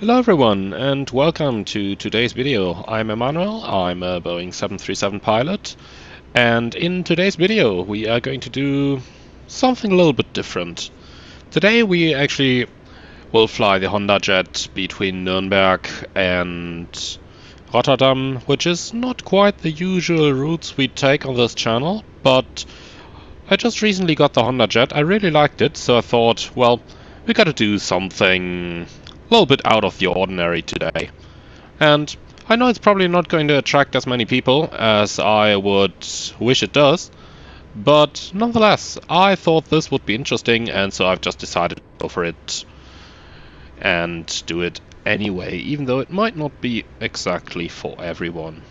Hello everyone and welcome to today's video. I'm Emmanuel, I'm a Boeing 737 pilot, and in today's video we are going to do something a little bit different. Today we actually will fly the Hondajet between Nürnberg and Rotterdam, which is not quite the usual routes we take on this channel, but I just recently got the Hondajet. I really liked it, so I thought, well, we gotta do something a little bit out of the ordinary today. And I know it's probably not going to attract as many people as I would wish it does, but nonetheless, I thought this would be interesting, and so I've just decided to go for it and do it anyway, even though it might not be exactly for everyone.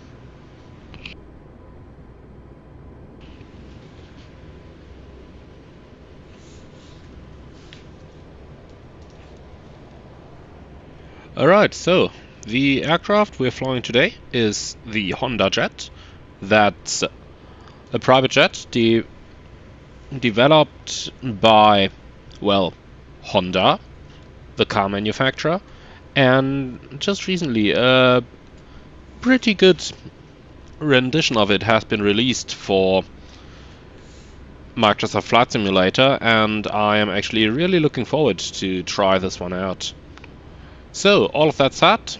Alright, so the aircraft we're flying today is the Hondajet. That's a private jet developed by, well, Honda, the car manufacturer, and just recently a pretty good rendition of it has been released for Microsoft Flight Simulator, and I am actually really looking forward to try this one out. So, all of that said,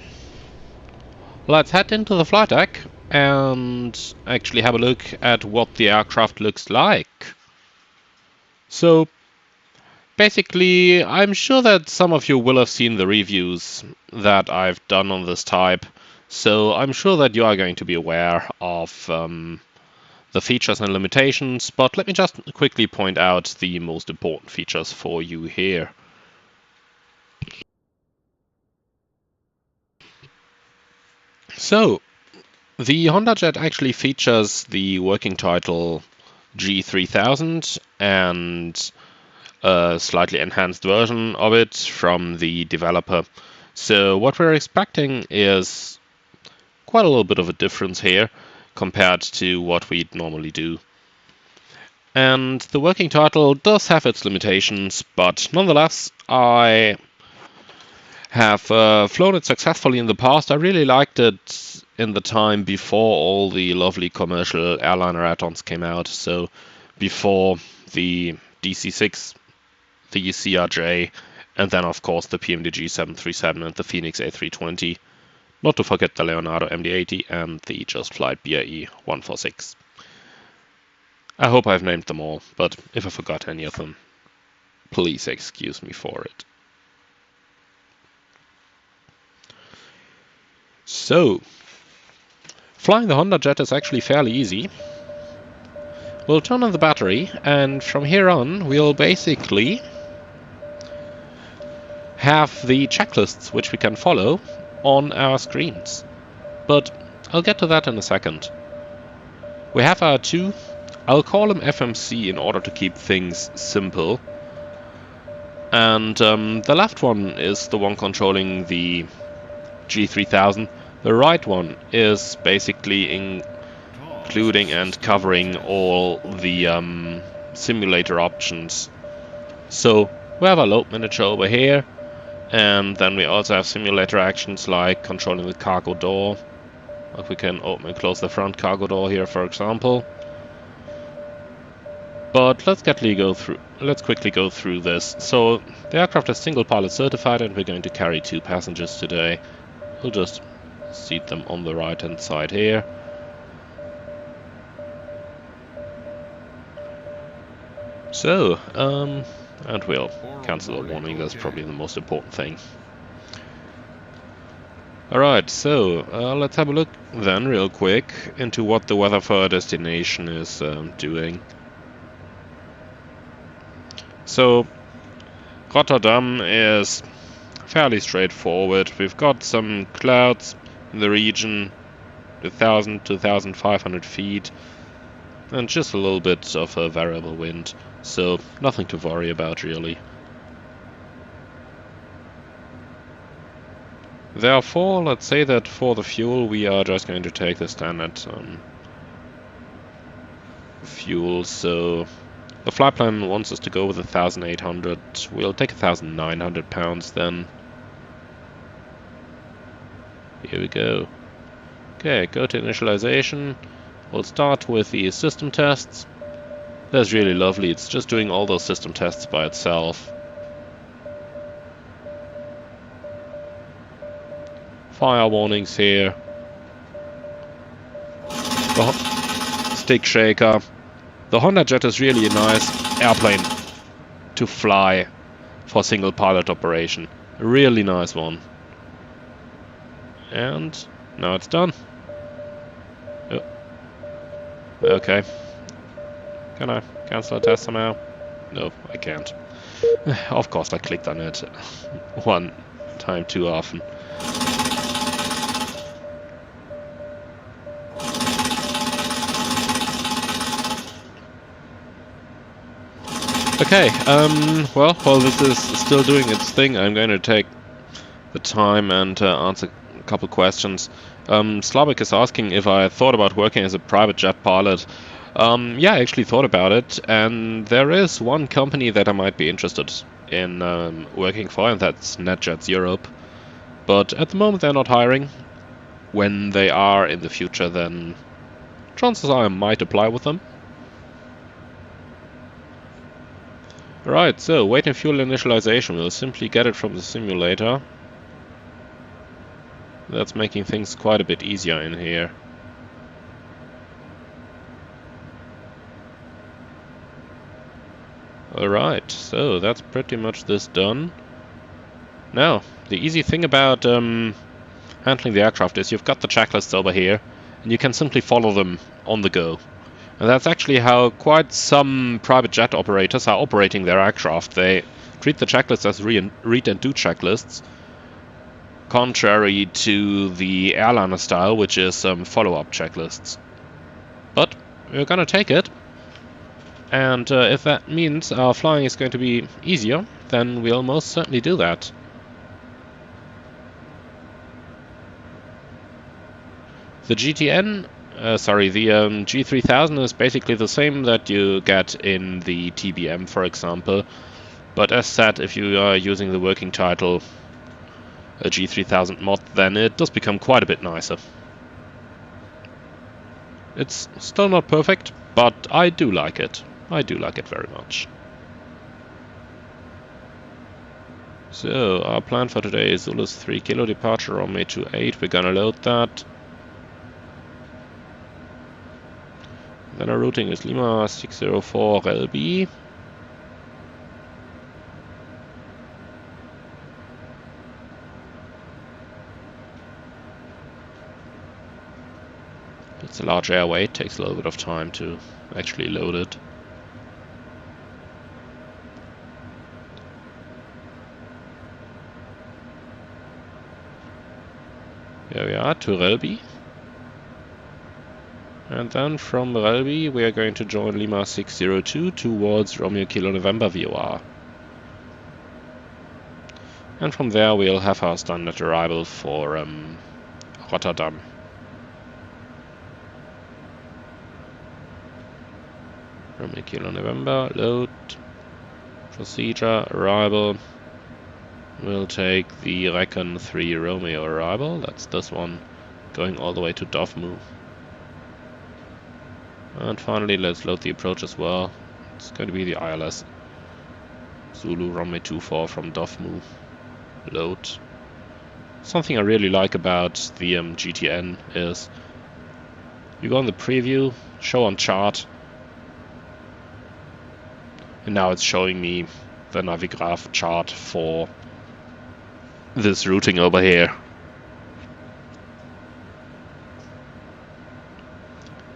let's head into the flight deck and actually have a look at what the aircraft looks like. So, basically, I'm sure that some of you will have seen the reviews that I've done on this type, so I'm sure that you are going to be aware of the features and limitations, but let me just quickly point out the most important features for you here. So, the Hondajet actually features the working title G3000 and a slightly enhanced version of it from the developer. So what we're expecting is quite a little bit of a difference here compared to what we'd normally do. And the working title does have its limitations, but nonetheless, I have flown it successfully in the past. I really liked it in the time before all the lovely commercial airliner add-ons came out. So before the DC-6, the CRJ, and then of course the PMDG 737 and the Phoenix A320. Not to forget the Leonardo MD-80 and the Just Flight BAE 146. I hope I've named them all, but if I forgot any of them, please excuse me for it. So, flying the Hondajet is actually fairly easy. We'll turn on the battery, and from here on we'll basically have the checklists which we can follow on our screens. But I'll get to that in a second. We have our two, I'll call them FMC in order to keep things simple. And the left one is the one controlling the G3000. The right one is basically including and covering all the simulator options. So we have a load manager over here, and then we also have simulator actions like controlling the cargo door. Like we can open and close the front cargo door here, for example. But let's quickly go through this. So the aircraft is single pilot certified, and we're going to carry 2 passengers today. We'll just seat them on the right hand side here. So, and we'll cancel the warning, that's probably the most important thing. Alright, so let's have a look then real quick into what the weather for our destination is doing. So, Rotterdam is fairly straightforward. We've got some clouds in the region, 1,000 to 1,500 feet, and just a little bit of a variable wind, so nothing to worry about really. Therefore, let's say that for the fuel we are just going to take the standard fuel, so the flight plan wants us to go with 1,800, we'll take 1,900 pounds then. Here we go. Okay, go to initialization. We'll start with the system tests. That's really lovely. It's just doing all those system tests by itself. Fire warnings here. The stick shaker. The Hondajet is really a nice airplane to fly for single pilot operation. A really nice one. And now it's done. Oh. Okay. Can I cancel a test somehow? No, I can't. Of course I clicked on it one time too often. Okay, well, while this is still doing its thing, I'm going to take the time and answer a couple questions. Slavik is asking if I thought about working as a private jet pilot. Yeah, I actually thought about it, and there is one company that I might be interested in working for, and that's NetJets Europe. But at the moment they're not hiring. When they are in the future, then chances are I might apply with them. Right, so weight and fuel initialization, we'll simply get it from the simulator. That's making things quite a bit easier in here. Alright, so that's pretty much this done. Now, the easy thing about handling the aircraft is you've got the checklists over here, and you can simply follow them on the go. And that's actually how quite some private jet operators are operating their aircraft. They treat the checklists as read and do checklists, contrary to the airliner style, which is follow-up checklists. But we're gonna take it, and if that means our flying is going to be easier, then we'll most certainly do that. The GTN, the G3000 is basically the same that you get in the TBM, for example. But as said, if you are using the working title a G3000 mod, then it does become quite a bit nicer. It's still not perfect, but I do like it. I do like it very much. So, our plan for today is Zulus 3 kilo departure on May 28. We're gonna load that. Then our routing is Lima 604 LB. It's a large airway, it takes a little bit of time to actually load it. Here we are, to Relby. And then from Relby we are going to join Lima 602 towards Romeo Kilo November VOR. And from there we'll have our standard arrival for Rotterdam. Romeo Kilo November, load, procedure, arrival. We'll take the Recon 3 Romeo arrival, that's this one, going all the way to Dovmu. And finally, let's load the approach as well. It's going to be the ILS Zulu Runway 24 from Dovmu. Load. Something I really like about the GTN is you go on the preview, show on chart, and now it's showing me the Navigraph chart for this routing over here.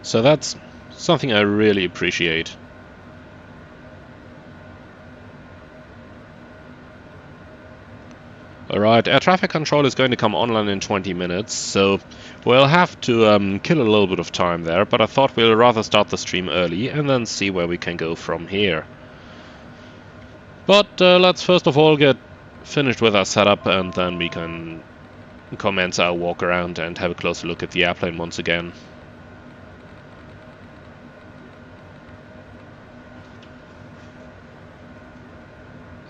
So that's something I really appreciate. Alright, air traffic control is going to come online in 20 minutes, so we'll have to kill a little bit of time there, but I thought we'll rather start the stream early and then see where we can go from here. But let's first of all get finished with our setup, and then we can commence our walk around and have a closer look at the airplane once again.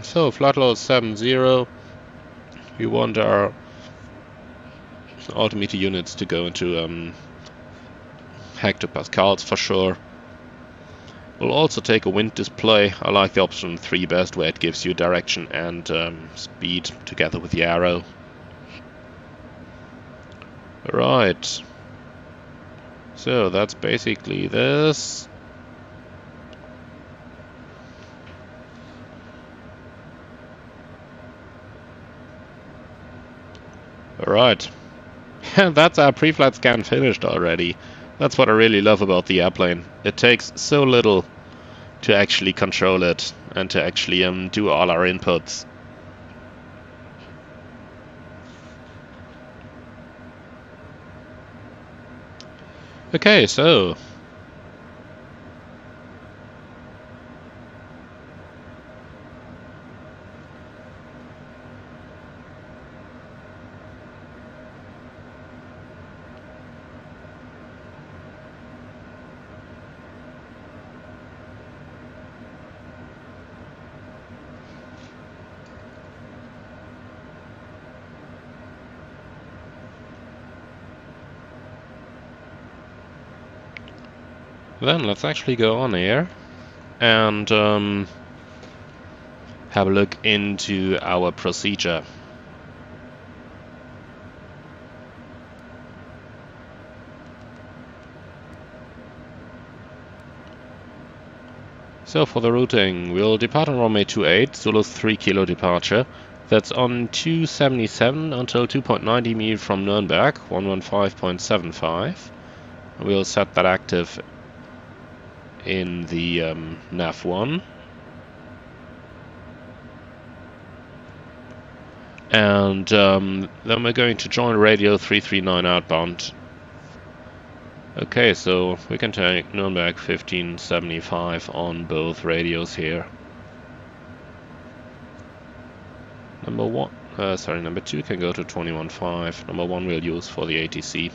So, flight level 70, we want our altimeter units to go into hectopascals for sure. We'll also take a wind display. I like the option 3 best, where it gives you direction and speed together with the arrow. Right. So that's basically this. Alright. That's our pre-flight scan finished already. That's what I really love about the airplane. It takes so little to actually control it and to actually do all our inputs. Okay, so then let's actually go on air and have a look into our procedure. So for the routing, we'll depart on runway 28, Zulu's 3 kilo departure. That's on 277 until 2.90 meters from Nürnberg, 115.75. We'll set that active in the nav1. And then we're going to join radio 339 outbound. Okay, so we can take Nürnberg 1575 on both radios here. Number 2 can go to 21.5. Number 1 we'll use for the ATC.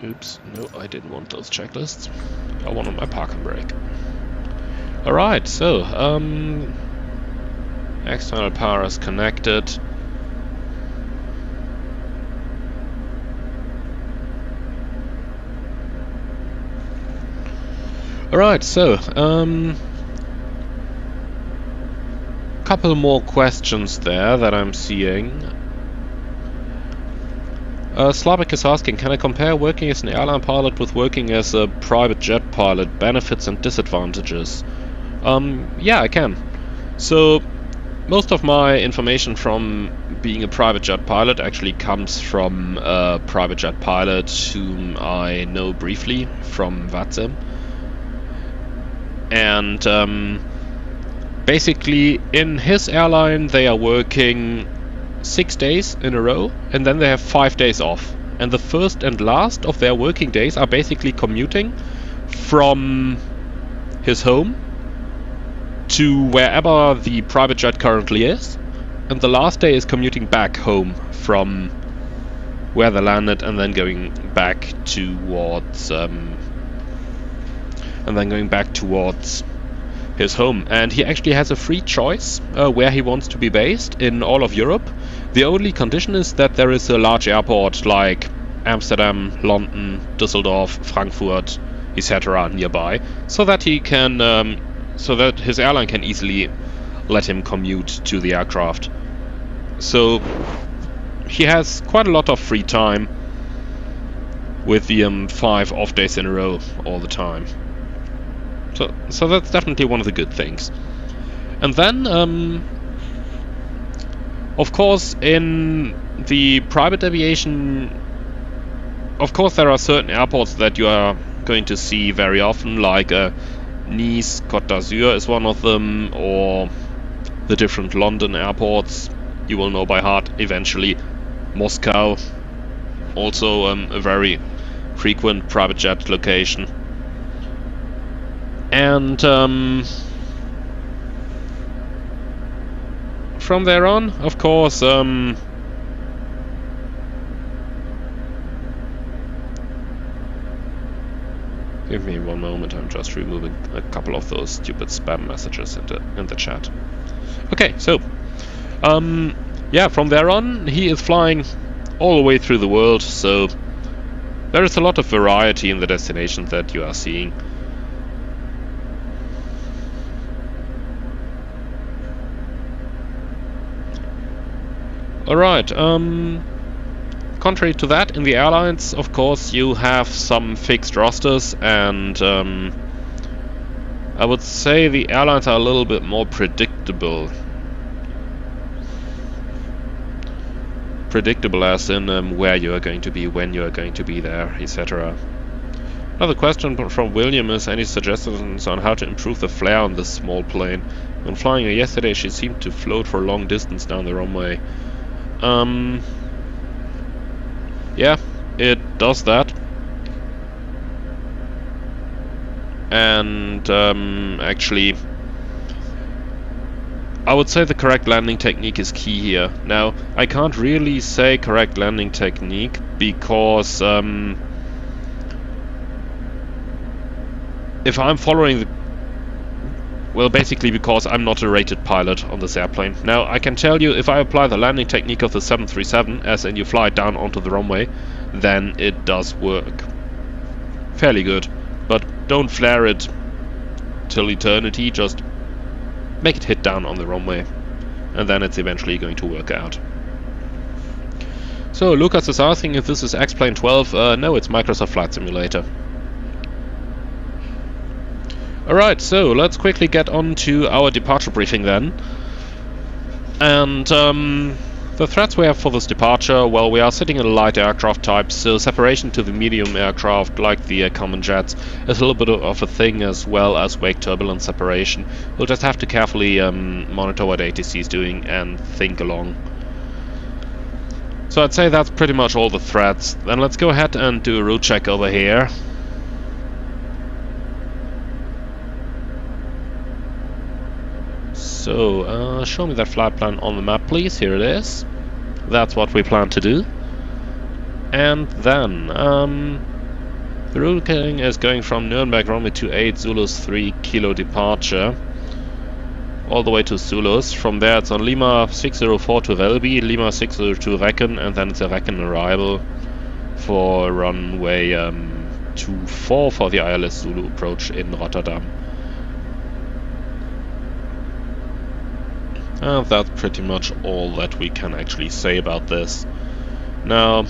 Oops, no, I didn't want those checklists. I wanted my park and brake. Alright, so, external power is connected. Alright, so, couple more questions there that I'm seeing. Slavik is asking, can I compare working as an airline pilot with working as a private jet pilot, benefits and disadvantages? Yeah, I can. So, most of my information from being a private jet pilot actually comes from a private jet pilot whom I know briefly from VATSIM. And basically in his airline they are working 6 days in a row, and then they have 5 days off. And the first and last of their working days are basically commuting from his home to wherever the private jet currently is. And the last day is commuting back home from where they landed, and then going back towards his home. And he actually has a free choice where he wants to be based in all of Europe. The only condition is that there is a large airport like Amsterdam, London, Düsseldorf, Frankfurt, etc. nearby, so that he can, so that his airline can easily let him commute to the aircraft. So he has quite a lot of free time with the 5 off days in a row all the time. So that's definitely one of the good things. And then, of course, in the private aviation, of course there are certain airports that you are going to see very often, like Nice, Côte d'Azur is one of them, or the different London airports you will know by heart eventually. Moscow, also a very frequent private jet location. And from there on, of course, give me one moment, I'm just removing a couple of those stupid spam messages in the chat. Okay, so Yeah, from there on, he is flying all the way through the world, so there is a lot of variety in the destinations that you are seeing. Alright, contrary to that, in the airlines, of course, you have some fixed rosters, and I would say the airlines are a little bit more predictable. Predictable as in where you are going to be, when you are going to be there, etc. Another question from William is, any suggestions on how to improve the flare on this small plane? When flying her yesterday, she seemed to float for a long distance down the runway. Yeah, it does that. And actually, I would say the correct landing technique is key here. Now, I can't really say correct landing technique because if I'm following the... Well, basically because I'm not a rated pilot on this airplane. Now, I can tell you, if I apply the landing technique of the 737, as in you fly it down onto the runway, then it does work. Fairly good. But don't flare it till eternity, just make it hit down on the runway, and then it's eventually going to work out. So, Lucas is asking if this is X-Plane 12. No, it's Microsoft Flight Simulator. Alright, so let's quickly get on to our departure briefing then. And the threats we have for this departure, well, we are sitting in a light aircraft type, so separation to the medium aircraft, like the common jets, is a little bit of a thing, as well as wake turbulence separation. We'll just have to carefully monitor what ATC is doing and think along. So I'd say that's pretty much all the threats. Then let's go ahead and do a route check over here. So, show me that flight plan on the map, please. Here it is. That's what we plan to do. And then, the routing is going from Nürnberg runway 28, Zulus 3 kilo departure, all the way to Zulus. From there it's on Lima 604 to Velby, Lima 602 Recken, and then it's a Recken arrival for runway 24 for the ILS Zulu approach in Rotterdam. And that's pretty much all that we can actually say about this. Now,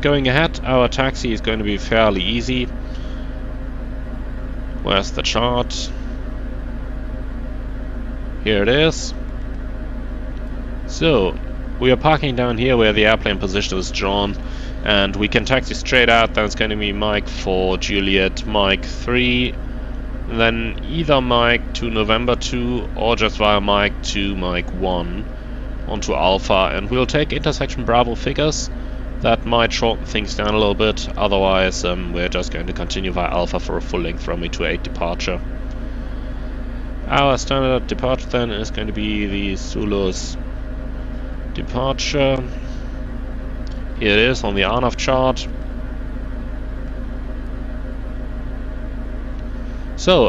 going ahead, our taxi is going to be fairly easy. Where's the chart? Here it is. So, we are parking down here where the airplane position is drawn, and we can taxi straight out. Then it's going to be Mike 4, Juliet, Mike 3, then either Mike to November 2 or just via Mike to Mike 1 onto Alpha, and we'll take intersection Bravo figures. That might shorten things down a little bit, otherwise we're just going to continue via Alpha for a full length runway 28 departure. Our standard departure then is going to be the Zulus departure. Here it is on the ANAV chart. So,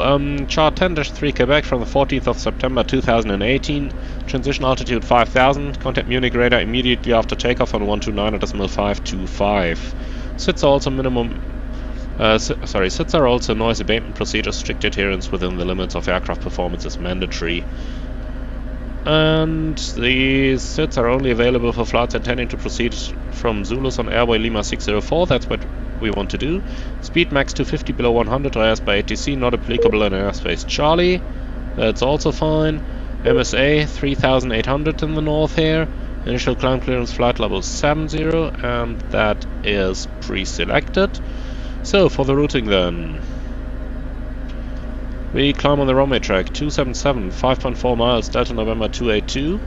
chart 10-3 Quebec from the 14th of September 2018, transition altitude 5000, contact Munich radar immediately after takeoff on 129.525. SITs are also SITs are also noise abatement procedures. Strict adherence within the limits of aircraft performance is mandatory. And the SITs are only available for flights intending to proceed from Zulus on airway Lima 604, that's what we want to do. Speed max 250 below 100 RS by ATC, not applicable in airspace Charlie. That's also fine. MSA 3800 in the north here. Initial climb clearance flight level 70, and that is pre-selected. So for the routing then, we climb on the runway track 277, 5.4 miles, Delta November 282.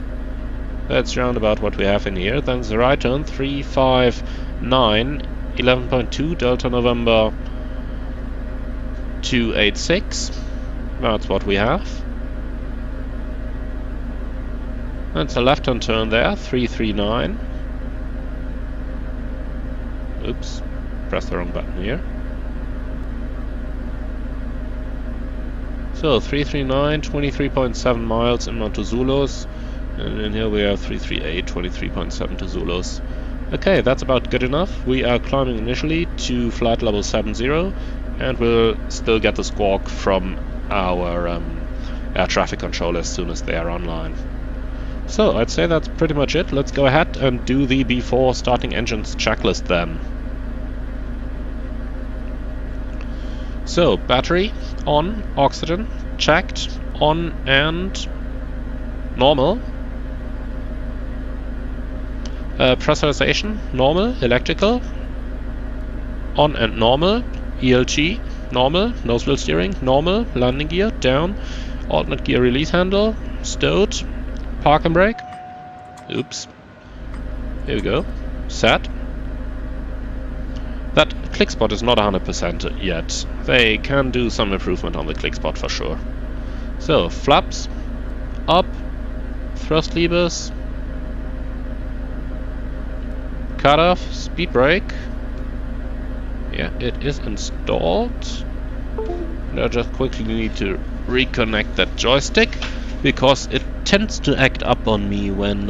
That's round about what we have in here. Then the right turn 359, 11.2, Delta November 286. That's what we have. That's a left hand turn there, 339. Oops, pressed the wrong button here. So 339, 23.7 miles inbound to Zulus. And then here we have 338, 23.7 to Zulus. Okay, that's about good enough. We are climbing initially to flight level 70, and we'll still get the squawk from our air traffic control as soon as they are online. So, I'd say that's pretty much it. Let's go ahead and do the before starting engines checklist then. So, battery on, oxygen checked, on and normal. Pressurization, normal, electrical, on and normal, ELG, normal, nose wheel steering, normal, landing gear, down, alternate gear release handle, stowed, park and brake, oops, here we go, set. That click spot is not 100% yet, they can do some improvement on the click spot for sure. So, flaps, up, thrust levers, cutoff, speed brake. Yeah, it is installed. And I just quickly need to reconnect that joystick because it tends to act up on me when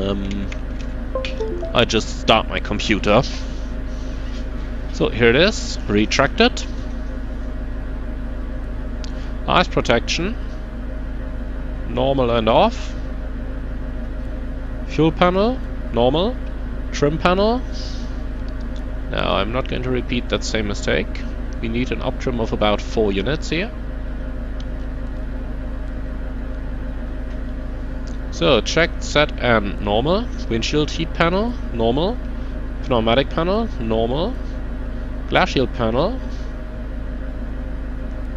I just start my computer. So here it is, retracted. Eyes protection, normal and off. Fuel panel, normal. Trim panel. Now I'm not going to repeat that same mistake. We need an up trim of about 4 units here. So checked, set and normal. Windshield heat panel, normal. Pneumatic panel, normal. Glass shield panel.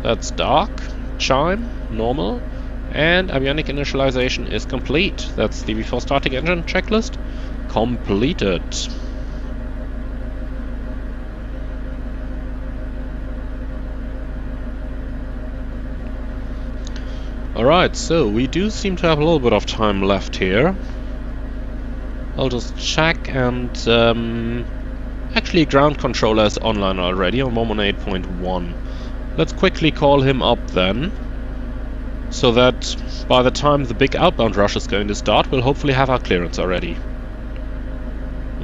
That's dark. Chime, normal. And avionic initialization is complete. That's the before starting engine checklist. Completed. Alright, so we do seem to have a little bit of time left here. I'll just check and actually ground controller is online already on 118.1. Let's quickly call him up then, so that by the time the big outbound rush is going to start, we'll hopefully have our clearance already.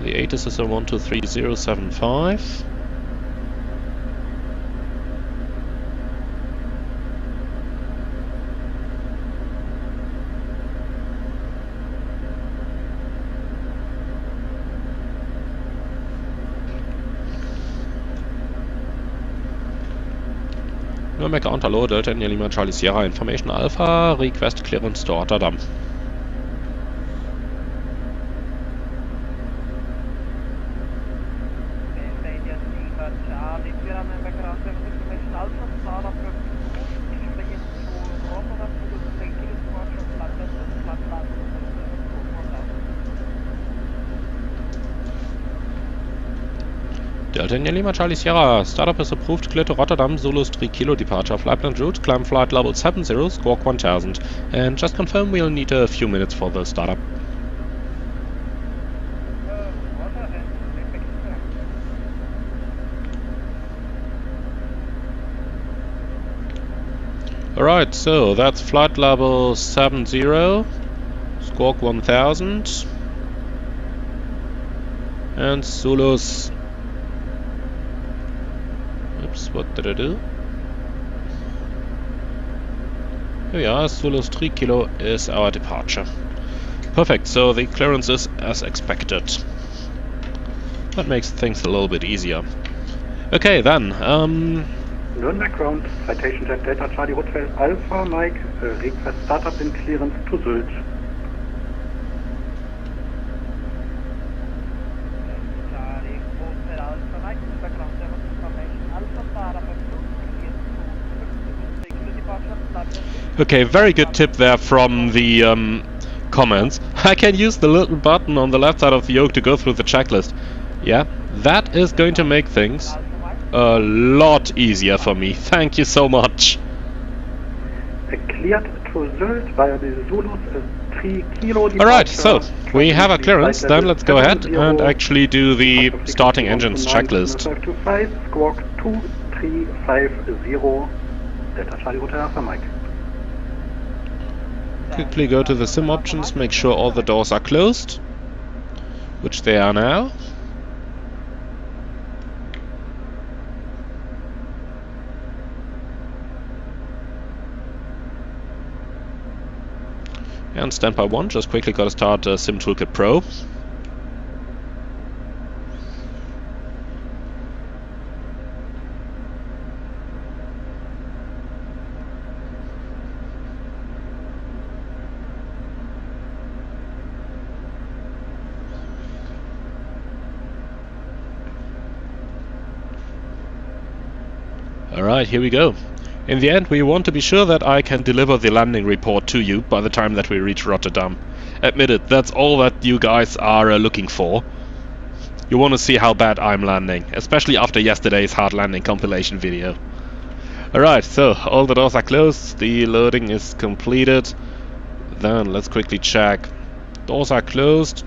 The ATIS is on 123075. Nürnberg Counter Low, Delta India Lima Charlie Sierra, Information Alpha, Request Clearance to Rotterdam. Delta India Lima Charlie Sierra, startup is approved, clear to Rotterdam, Zulus 3 kilo departure, flight plan route, climb flight level 70, squawk 1000, and just confirm we'll need a few minutes for the startup. Alright, so that's flight level 70, squawk 1000, and Zulus. Oops, what did I do? Here we are, Zulus 3 kilo is our departure. Perfect, so the clearance is as expected. That makes things a little bit easier. Okay, then, Nürnberg ground, citation jet Delta Charlie Hotel Alpha Mike, request startup and clearance to Sylt. Okay, very good tip there from the comments. I can use the little button on the left side of the yoke to go through the checklist. Yeah, that is going to make things a lot easier for me. Thank you so much. Cleared to Sylt via the Zulus 3 kilo departure. Alright, so we have a clearance, then let's go ahead and actually do the starting engines checklist. 525, squawk 2350, Delta Charlie Hotel Alpha Mike. Quickly go to the sim options, make sure all the doors are closed, which they are now. And standby 1, just quickly gotta start Sim Toolkit Pro. Alright, here we go. In the end, we want to be sure that I can deliver the landing report to you by the time that we reach Rotterdam. Admit it, that's all that you guys are looking for. You want to see how bad I'm landing, especially after yesterday's hard landing compilation video. Alright, so all the doors are closed, the loading is completed. Then let's quickly check. Doors are closed,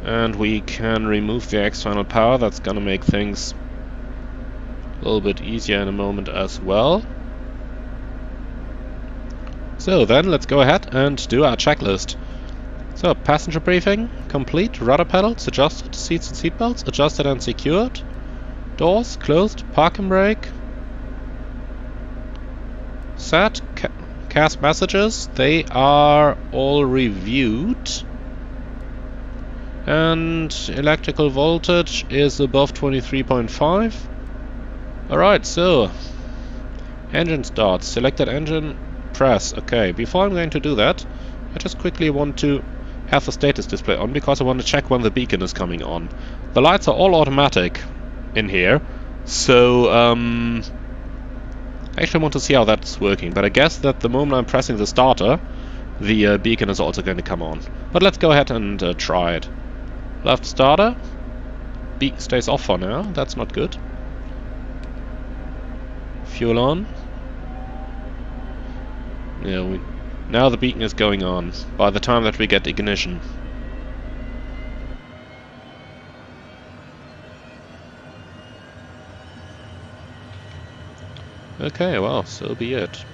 and we can remove the external power. That's gonna make things a little bit easier in a moment as well. So then let's go ahead and do our checklist. So passenger briefing complete, rudder pedals adjusted, seats and seatbelts adjusted and secured, doors closed, parking brake set, CAS messages, they are all reviewed, and electrical voltage is above 23.5. Alright, so engine start, selected engine, press. Okay, before I'm going to do that, I just quickly want to have the status display on because I want to check when the beacon is coming on. The lights are all automatic in here, so I actually want to see how that's working, but I guess that the moment I'm pressing the starter, the beacon is also going to come on. But let's go ahead and try it. Left starter, beacon stays off for now, that's not good. Fuel on. Yeah, now the beacon is going on by the time that we get ignition. Okay, well, so be it.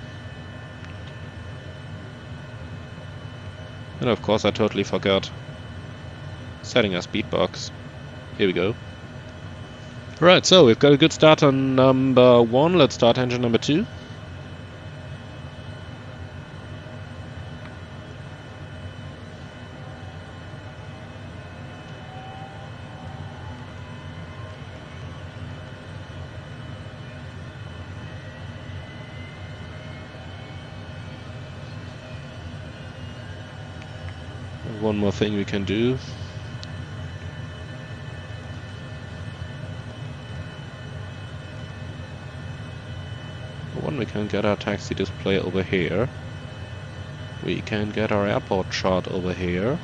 And of course I totally forgot setting our speed box. Here we go. Right, so we've got a good start on number 1. Let's start engine number 2. One more thing we can do. One, we can get our taxi display over here. We can get our airport chart over here.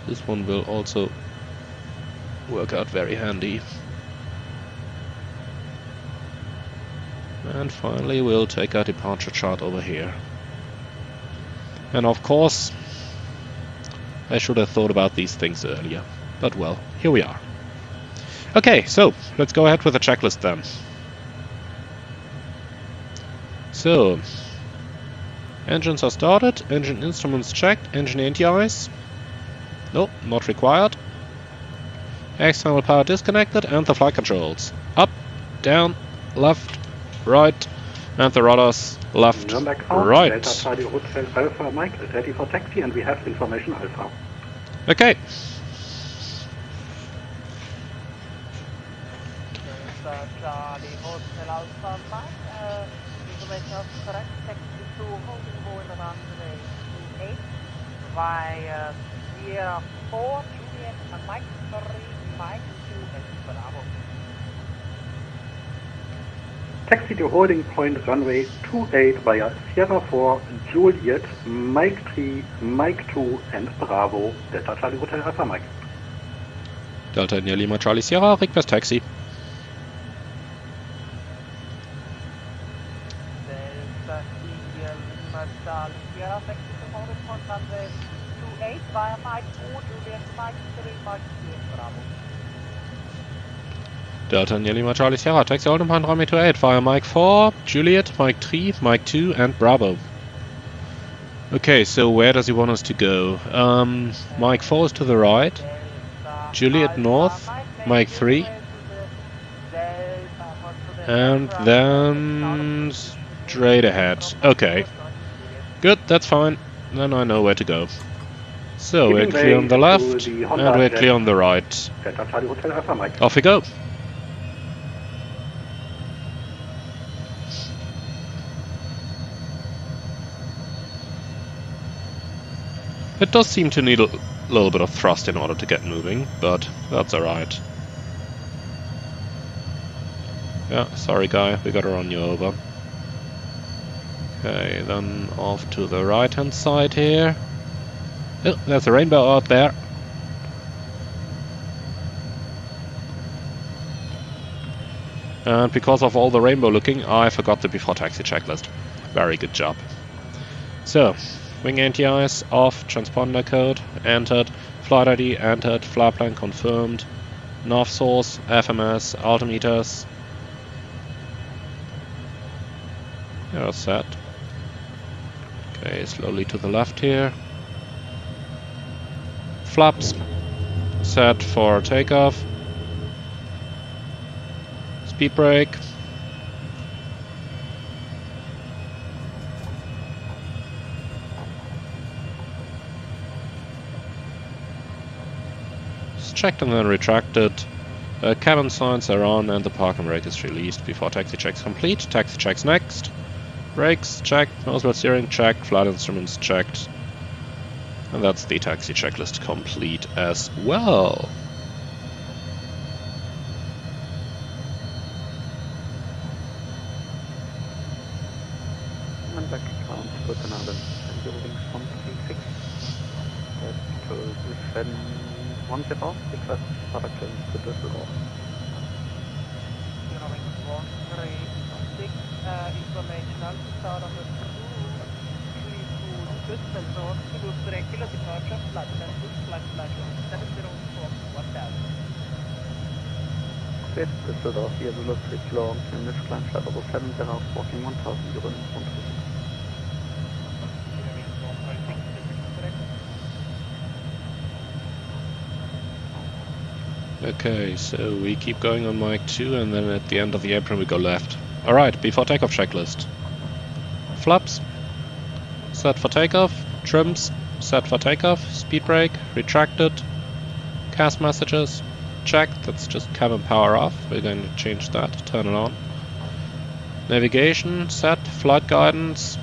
This one will also work out very handy. And finally we'll take our departure chart over here. And of course, I should have thought about these things earlier. But well, here we are. Okay, so let's go ahead with the checklist then. So, engines are started, engine instruments checked, engine anti-ice. Nope, not required. External power disconnected, and the flight controls. Up, down, left, right, and the rudders left, Nürnberg right. Delta Charlie Hotel Alpha Mike is ready for taxi, and we have information Alpha. Okay. Delta Charlie Hotel Alpha Mike, information of correct, taxi to holding point runway 28 via Sierra 4, Juliet, Mike 3, Mike 2, and Bravo. Taxi to holding point runway 28 via Sierra 4, Juliet, Mike 3, Mike 2, and Bravo, Delta Charlie Hotel Alpha Mike. Delta India Lima Charlie Sierra, request taxi. Delta India Lima Charlie Sierra, taxi to holding point runway 28 via Mike 4, Juliet, Mike 3, Mike 2, and Bravo. Delta India Lima Charlie Sierra, taxi holding point runway 28 via Mike 4, Juliet, Mike 3, Mike 2 and Bravo. Okay, so where does he want us to go? Mike 4 is to the right, Juliet north, Mike 3, and then straight ahead. Okay, good, that's fine. Then I know where to go. So we're clear on the left, and we're clear on the right. Delta Charlie Hotel Alpha Mike. Off we go. It does seem to need a little bit of thrust in order to get moving, but that's alright. Yeah, sorry guy, we gotta run you over. Okay, then off to the right hand side here. Oh, there's a rainbow out there. And because of all the rainbow looking, I forgot the before taxi checklist. Very good job. So, wing anti-ice off, transponder code entered, flight ID entered, flight plan confirmed, nav source, FMS, altimeters. Yeah, set. Okay, slowly to the left here. Flaps set for takeoff. Speed brake. Checked and then retracted. Cabin signs are on and the parking brake is released before taxi checks complete. Taxi checks next. Brakes checked, nose wheel steering checked, flight instruments checked. And that's the taxi checklist complete as well. Nürnberg ground Rotterdam and buildings 136. To Sven 10, request production to Düsseldorf. Information Alpha on the Düsseldorf to regular departure flight plan 704 1000. Set Düsseldorf, hier Ludwig long, in this climb flight over 70, walking 1000 Euro in front. Okay, so we keep going on Mike 2 and then at the end of the apron we go left. Alright, before takeoff checklist. Flaps, set for takeoff, trims, set for takeoff, speed brake, retracted, CAS messages, checked, that's just cabin power off, we're going to change that, turn it on. Navigation, set, flight guidance,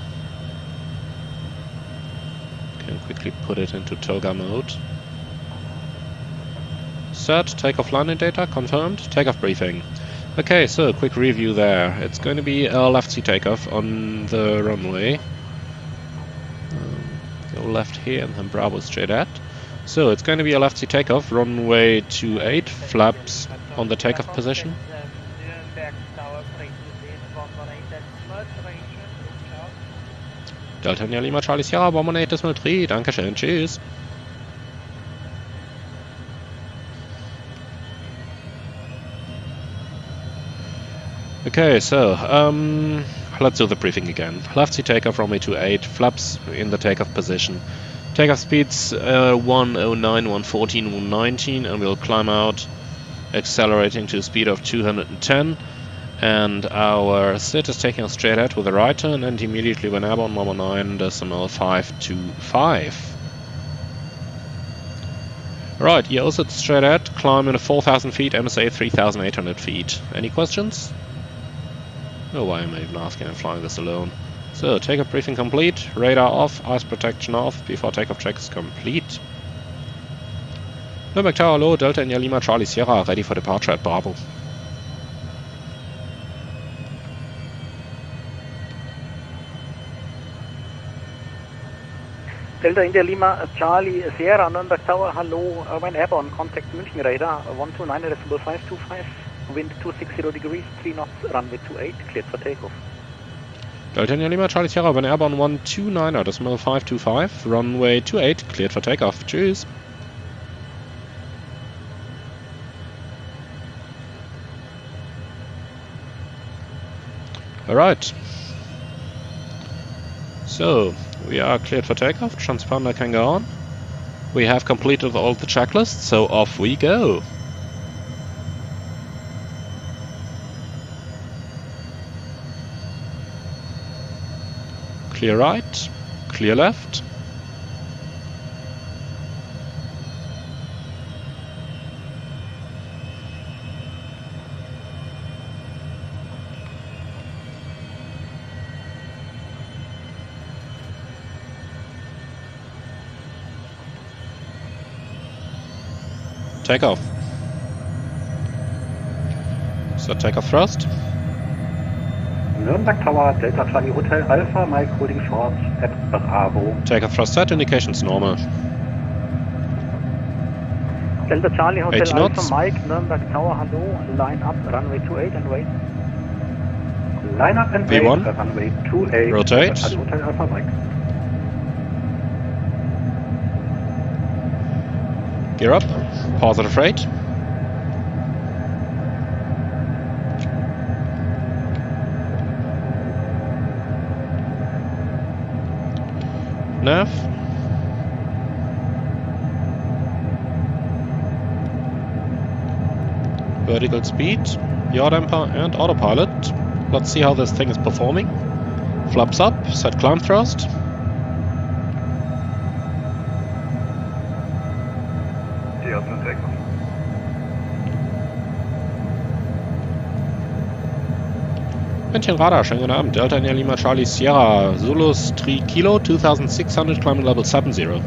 can quickly put it into toga mode. Set, takeoff landing data, confirmed, takeoff briefing. Okay, so a quick review there. It's going to be a left seat takeoff on the runway. Go left here and then Bravo straight at. So it's going to be a left seat takeoff, runway 28, flaps on the takeoff position. Delta India Lima Charlie Sierra, 118.3, Dankeschön, tschüss. Okay, so let's do the briefing again. Left seat takeoff, runway 28, flaps in the takeoff position. Takeoff speeds 109, 114, 119, and we'll climb out, accelerating to a speed of 210. And our SIT is taking us straight ahead with a right turn, and immediately when airborne 119.525. Right, yeah, also straight ahead, climb in 4,000 feet, MSA 3,800 feet. Any questions? Oh, why am I even asking? I'm flying this alone. So, takeoff briefing complete, radar off, ice protection off, before takeoff checks complete. Nürnberg Tower low, Delta India Lima Charlie Sierra, ready for departure at Bravo. Delta India Lima Charlie Sierra, Nürnberg Tower, hello, when airborne, contact München radar, 129.525, wind 260 degrees, 3 knots, runway 28, cleared for takeoff. Delta India Lima Charlie Sierra, when airborne 129.525, runway 28, cleared for takeoff. Tschüss. Alright. So, we are cleared for takeoff. Transponder can go on. We have completed all the checklists, so off we go. Clear right, clear left. Takeoff. So takeoff thrust. Nürnberg Tower, Delta Charlie Hotel Alpha, Mike holding short at Bravo. Takeoff thrust set, indications normal. Delta Charlie Hotel 8 knots. Alpha, Mike, Nürnberg Tower, hello, line up, runway 28 and wait. Line up and V1. wait, runway 28. Rotate. Delta Charlie Hotel Alpha, Mike. Gear up. Positive rate. Nav. Vertical speed, yaw damper and autopilot. Let's see how this thing is performing. Flaps up, set climb thrust. München Radar, schönen guten Abend. Delta India Lima Charlie Sierra, Zulus 3 Kilo, 2600, climbing level 70.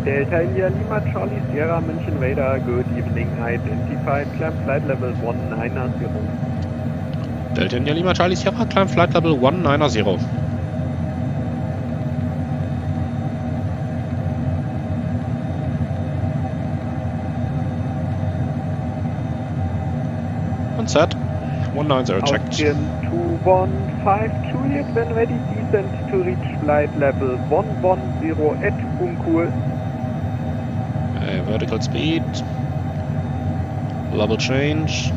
Delta India Lima Charlie Sierra München Radar, good evening, identified, climb flight level 190. Delta India Lima Charlie Sierra, climb flight level 190. Und set. 190 checked. Austrian 2152 Juliet, when ready, descent to reach flight level 110 at Uncool. Vertical speed. Level change.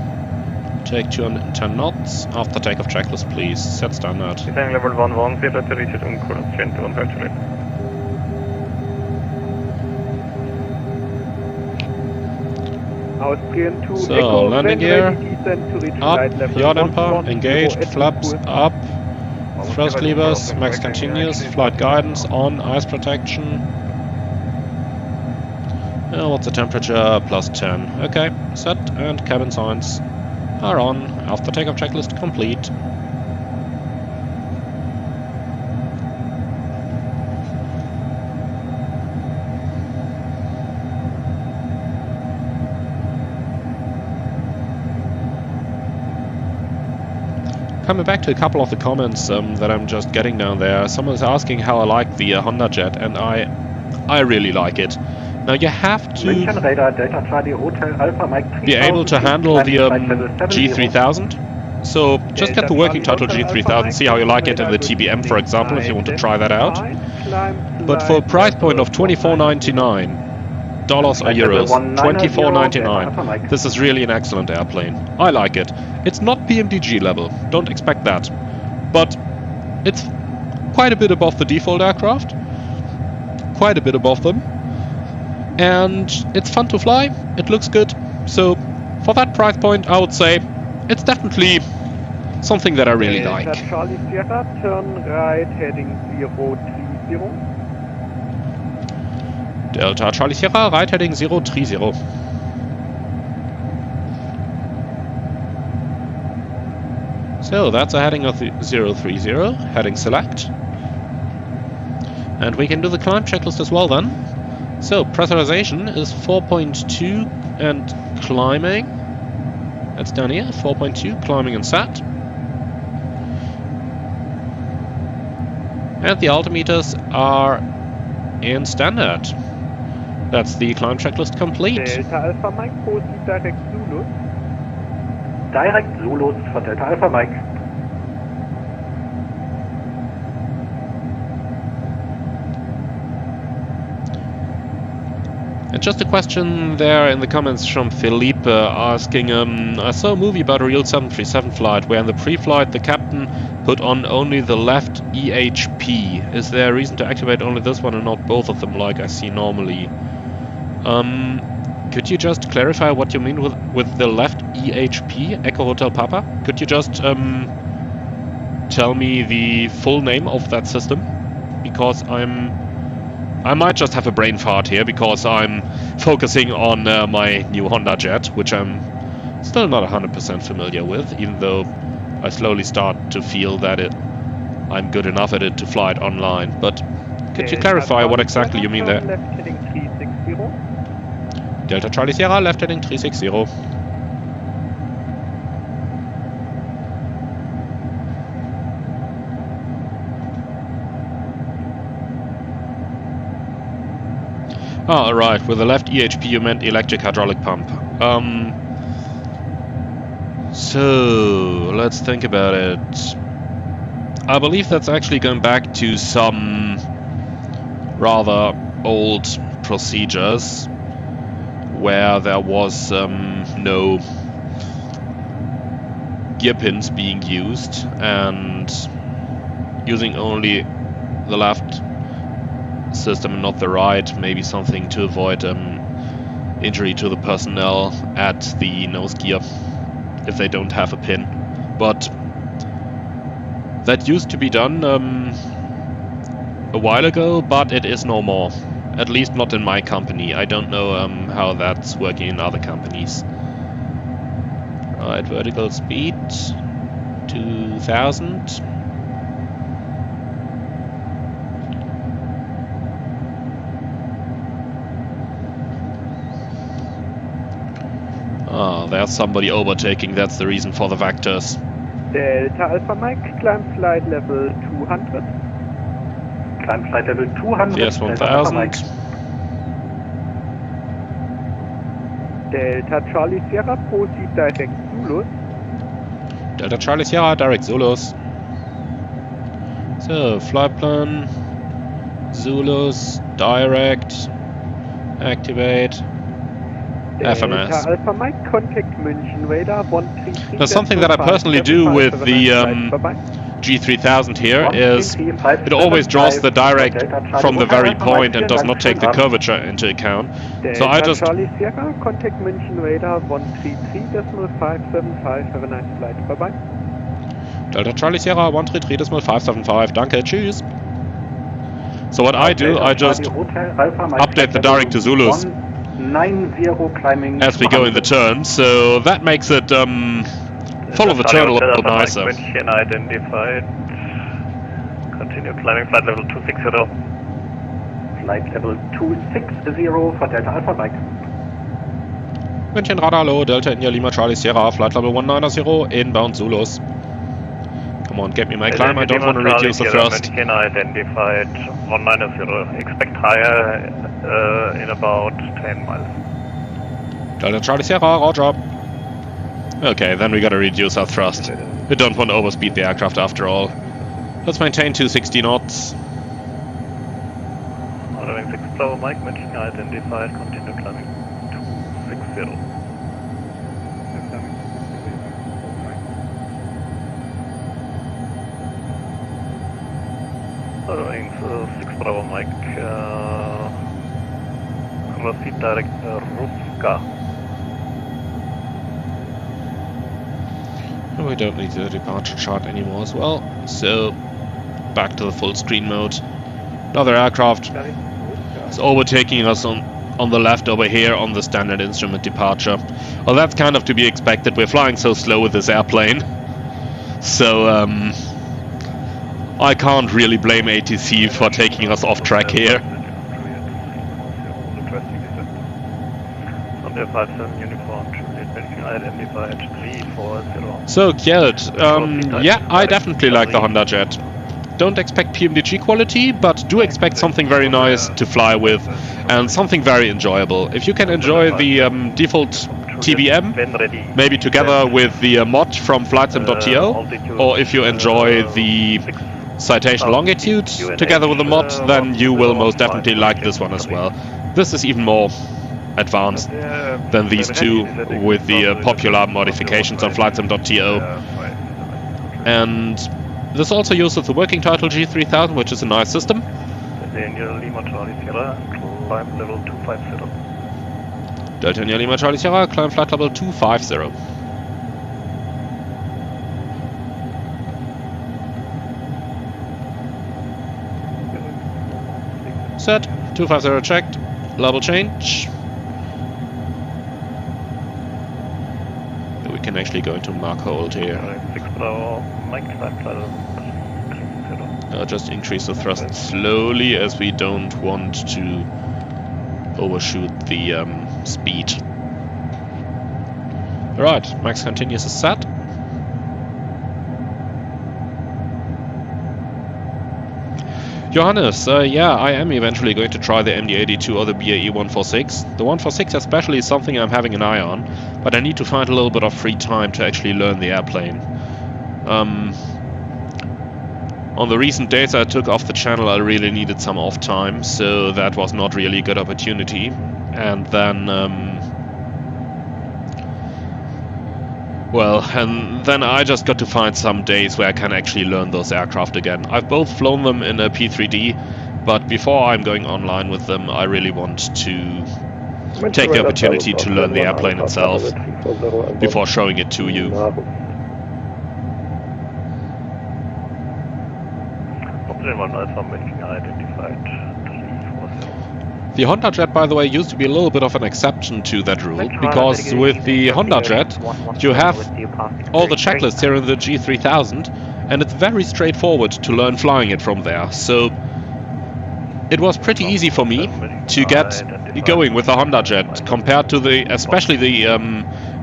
Take 210 knots. After takeoff checklist, please. Set standard. Descending level 110 to reach at Uncool, Austrian 2152 Juliet. Austrian 2 So, Echo, landing when gear, ready, descent to reach up, flight level yaw damper, 110 engaged, at flaps Uncool. up, thrust levers, max continuous, flight guidance on, ice protection. What's the temperature? Plus 10. Okay, set and cabin signs are on. After takeoff checklist complete. Coming back to a couple of the comments that I'm just getting down there. Someone is asking how I like the Hondajet, and I really like it. Now you have to München Radar, Delta Charlie Hotel Alpha, Mike be able to handle the G3000. So just get the working title G3000, see how you like it in the TBM, for example, if you want to try that out. But for a price point of $24.99 or euros, $24.99, this is really an excellent airplane. I like it. It's not PMDG level, don't expect that. But it's quite a bit above the default aircraft, quite a bit above them. And it's fun to fly, it looks good. So for that price point, I would say it's definitely something that I really like. Charlie Sierra, turn right, heading 030. Delta Charlie Sierra, right heading 030. So that's a heading of 030, heading select. And we can do the climb checklist as well then. So pressurization is 4.2 and climbing. That's down here, 4.2, climbing and set. And the altimeters are in standard. That's the climb checklist complete. Delta Alpha Mike, proceed direct Zulus. Direct Zulus for Delta Alpha Mike. And just a question there in the comments from Felipe asking, I saw a movie about a real 737 flight where in the pre-flight the captain put on only the left EHP. Is there a reason to activate only this one and not both of them like I see normally? Could you just clarify what you mean with the left EHP, Echo Hotel Papa? Could you just tell me the full name of that system? Because I might just have a brain fart here because I'm focusing on my new Hondajet, which I'm still not 100% familiar with, even though I slowly start to feel that I'm good enough at it to fly it online. But could you clarify what exactly you mean there? Left heading 360. Delta Charlie Sierra, left heading 360. Ah, right. With the left EHP you meant electric hydraulic pump. So, let's think about it. I believe that's actually going back to some rather old procedures where there was no gear pins being used and using only the left system and not the right, maybe something to avoid injury to the personnel at the nose gear if they don't have a pin. But that used to be done a while ago, but it is no more. At least not in my company. I don't know how that's working in other companies. Right, vertical speed 2000. Ah, there's somebody overtaking, that's the reason for the vectors. Delta Alpha Mike, climb flight level 200. Climb flight level 200. Yes, 1000. Delta Charlie Sierra, proceed direct Zulus. Delta Charlie Sierra, direct Zulus. So, flight plan, Zulus, direct, activate. FMS. Delta Alpha Mike, contact München radar 133. Now something that I personally do with the G3000 here is it always draws the direct from the very point and does not take the curvature into account. So I just... Charlie Sierra, contact München radar 133.575. Have a nice flight. Bye-bye. Delta Charlie Sierra 133.575. Danke, tschüss. So what I do, I just update the direct to Zulus 90 climbing as we go in the turn, so that makes it follow the turn a little nicer. München identified. Continue climbing flight level 260. Flight level 260 for Delta Alpha Mike. München Radar, hallo, Delta India Lima Charlie Sierra, flight level 190, inbound Zulus. Come on, get me my climb, I don't want to reduce the thrust. München identified 190. Expect higher in about 10 miles. Delta Charlie Sierra, roger. Okay, then we gotta reduce our thrust. We don't want to overspeed the aircraft after all. Let's maintain 260 knots. Following 6 Bravo Mike, München identified, continue climbing 260. Following 6 Bravo Mike, proceed direct Ruska. We don't need the departure chart anymore as well, so back to the full screen mode. Another aircraft is overtaking us on the left over here on the standard instrument departure. Well, that's kind of to be expected. We're flying so slow with this airplane, so I can't really blame ATC for taking us off track here. So, Kjeld, yeah, I definitely like the Hondajet. Don't expect PMDG quality, but do expect something very nice to fly with and something very enjoyable. If you can enjoy the default TBM, maybe together with the mod from flightsim.to, or if you enjoy the citation longitude together with the mod, then you will most definitely like this one as well. This is even more advanced than these two with the popular modifications on FlightSim.to. And this also uses the working title G3000, which is a nice system. Delta Lima Charlie Sierra, climb level 250. Delta Lima Charlie Sierra, climb flight level 250. Set, 250 checked, level change. We can actually go into Mark hold here. 6 Bravo, Mike, climb flight level 350. Just increase the thrust slowly as we don't want to overshoot the speed. Alright, max continuous is set. Johannes, yeah, I am eventually going to try the MD-82 or the BAE 146. The 146 especially is something I'm having an eye on, but I need to find a little bit of free time to actually learn the airplane. On the recent days I took off the channel, I really needed some off time, so that was not really a good opportunity. And then, then I just got to find some days where I can actually learn those aircraft again. I've both flown them in a P3D, but before I'm going online with them, I really want to take the opportunity to learn the airplane itself before showing it to you. The Hondajet, by the way, used to be a little bit of an exception to that rule, because with the Hondajet you have all the checklists here in the G3000, and it's very straightforward to learn flying it from there. So it was pretty easy for me to get going with the Hondajet compared to especially the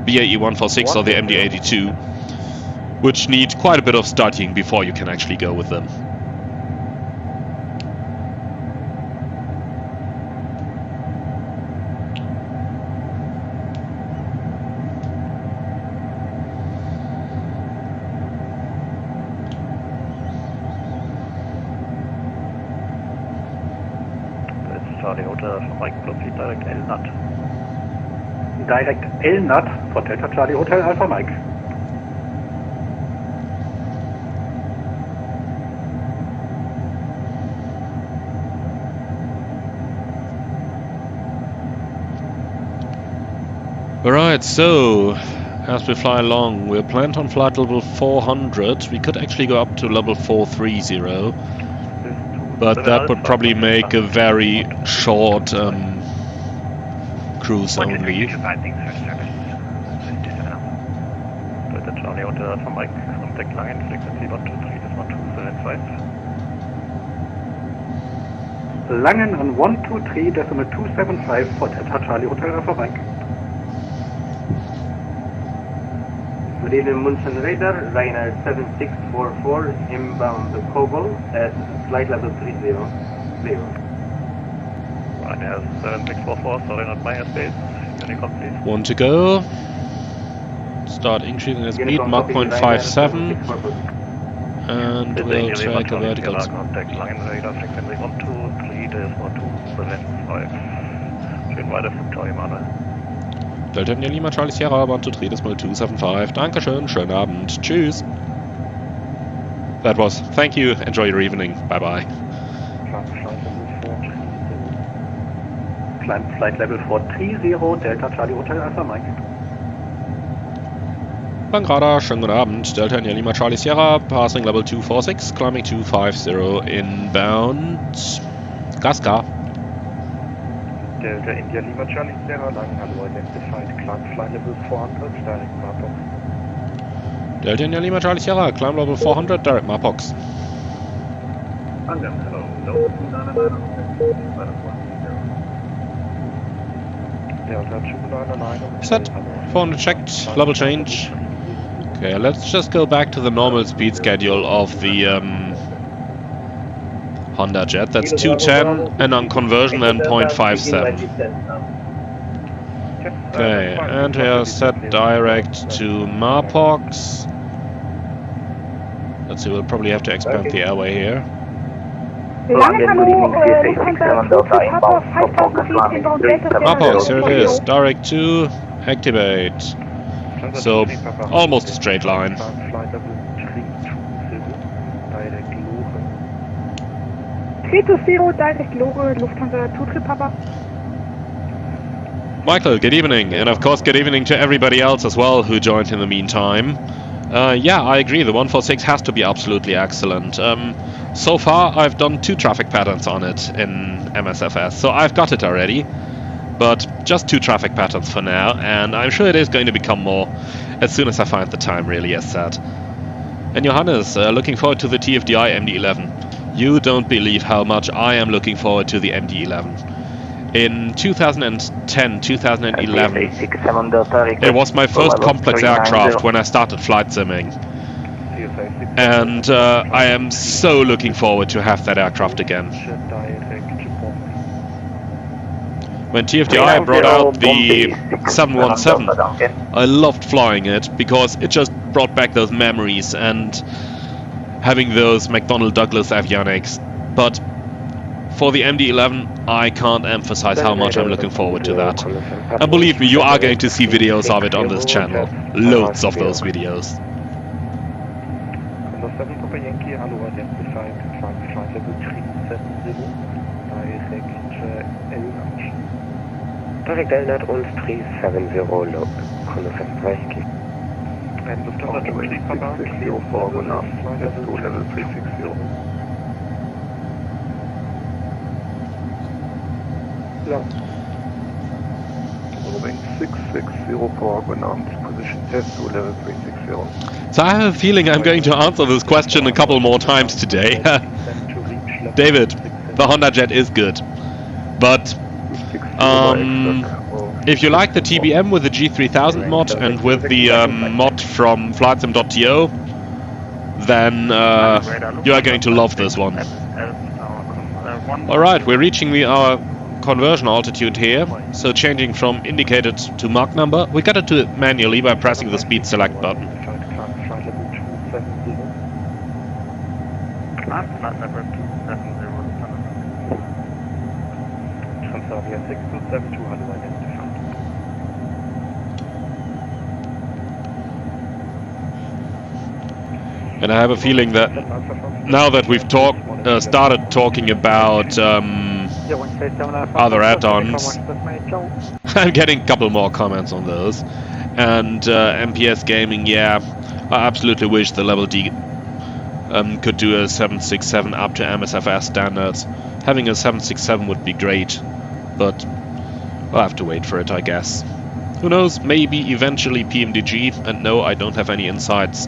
BAE 146 or the MD-82, which need quite a bit of studying before you can actually go with them. Charlie Hotel from Mike, proceed direct LNUT. Direct LNUT for Delta Charlie Hotel Alpha Mike. Alright, so as we fly along, we're planned on flight level 400. We could actually go up to level 430. But that would probably make a very short cruise only. Langen on 123.275 for Delta Charlie Hotel Alpha Mike. Good evening, Munchen Radar, Ryanair 7644, inbound the Kobol at flight level 30. Ryanair 7644, sorry, not my airspace. Unicom, please. One to go. Start increasing the speed, Mach 0.57. And we'll take a vertical. Contact line radar frequency 123.125. Schön weiter Flugzeug, Manuel. Delta Lima Charlie Sierra 123.275. Dankeschön, schönen Abend. Tschüss. That was. Thank you. Enjoy your evening. Bye bye. Climb flight level 430, Delta Charlie Hotel Alpha Mike. Langradar, schönen guten Abend. Delta Lima Charlie Sierra, passing level 246, climbing 250 inbound. Gaska. Delta India Lima Charlie Sierra, Lang, hello, identified, climb flight level 400, direct Marpox. Delta India Lima Charlie Sierra, climb level 400, direct Marpox. Hello, no, Delta 299. Set, 400 checked, level change. Okay, let's just go back to the normal speed schedule of the Hondajet. That's 210, and on conversion then 0.57. Okay, and we are set direct to Marpox. Let's see, we'll probably have to expand the airway here. Lange Hallo, Lufthansa 2 Papa, 5000 feet inbound Delta Mapbox, here it is. Direct 2, activate. So, almost a straight line. Flight level 320, direct Lore, Lufthansa 2 Papa. Michael, good evening, and of course good evening to everybody else as well who joined in the meantime. Yeah, I agree, the 146 has to be absolutely excellent. So far I've done 2 traffic patterns on it in MSFS, so I've got it already. But just 2 traffic patterns for now, and I'm sure it is going to become more as soon as I find the time, really, as said. And Johannes, looking forward to the TFDI MD-11. You don't believe how much I am looking forward to the MD-11. In 2010, 2011, it was my first complex aircraft when I started flight simming. And I am so looking forward to have that aircraft again. When TFDI brought out the 717, I loved flying it because it just brought back those memories and having those McDonnell Douglas avionics. But for the MD-11, I can't emphasize how much I'm looking forward to that. And believe me, you are going to see videos of it on this channel. Loads of those videos. Direct Elnat und 370 low, Kunde 35 And Lufthansa 2 Papa, level 360. Moving 660 for ground position test to level 360. So I have a feeling I'm going to answer this question a couple more times today. David, the Hondajet is good, but if you like the TBM with the G3000 mod and with the mod from flightsim.to, then you are going to love this one. Alright, we're reaching our conversion altitude here, so changing from indicated to Mach number. We got to do it manually by pressing the speed select button. And I have a feeling that now that we've started talking about other add-ons, I'm getting a couple more comments on those. And MPS Gaming, yeah, I absolutely wish the Level D could do a 767 up to MSFS standards. Having a 767 would be great, but we'll have to wait for it, I guess. Who knows, maybe eventually PMDG, and no, I don't have any insights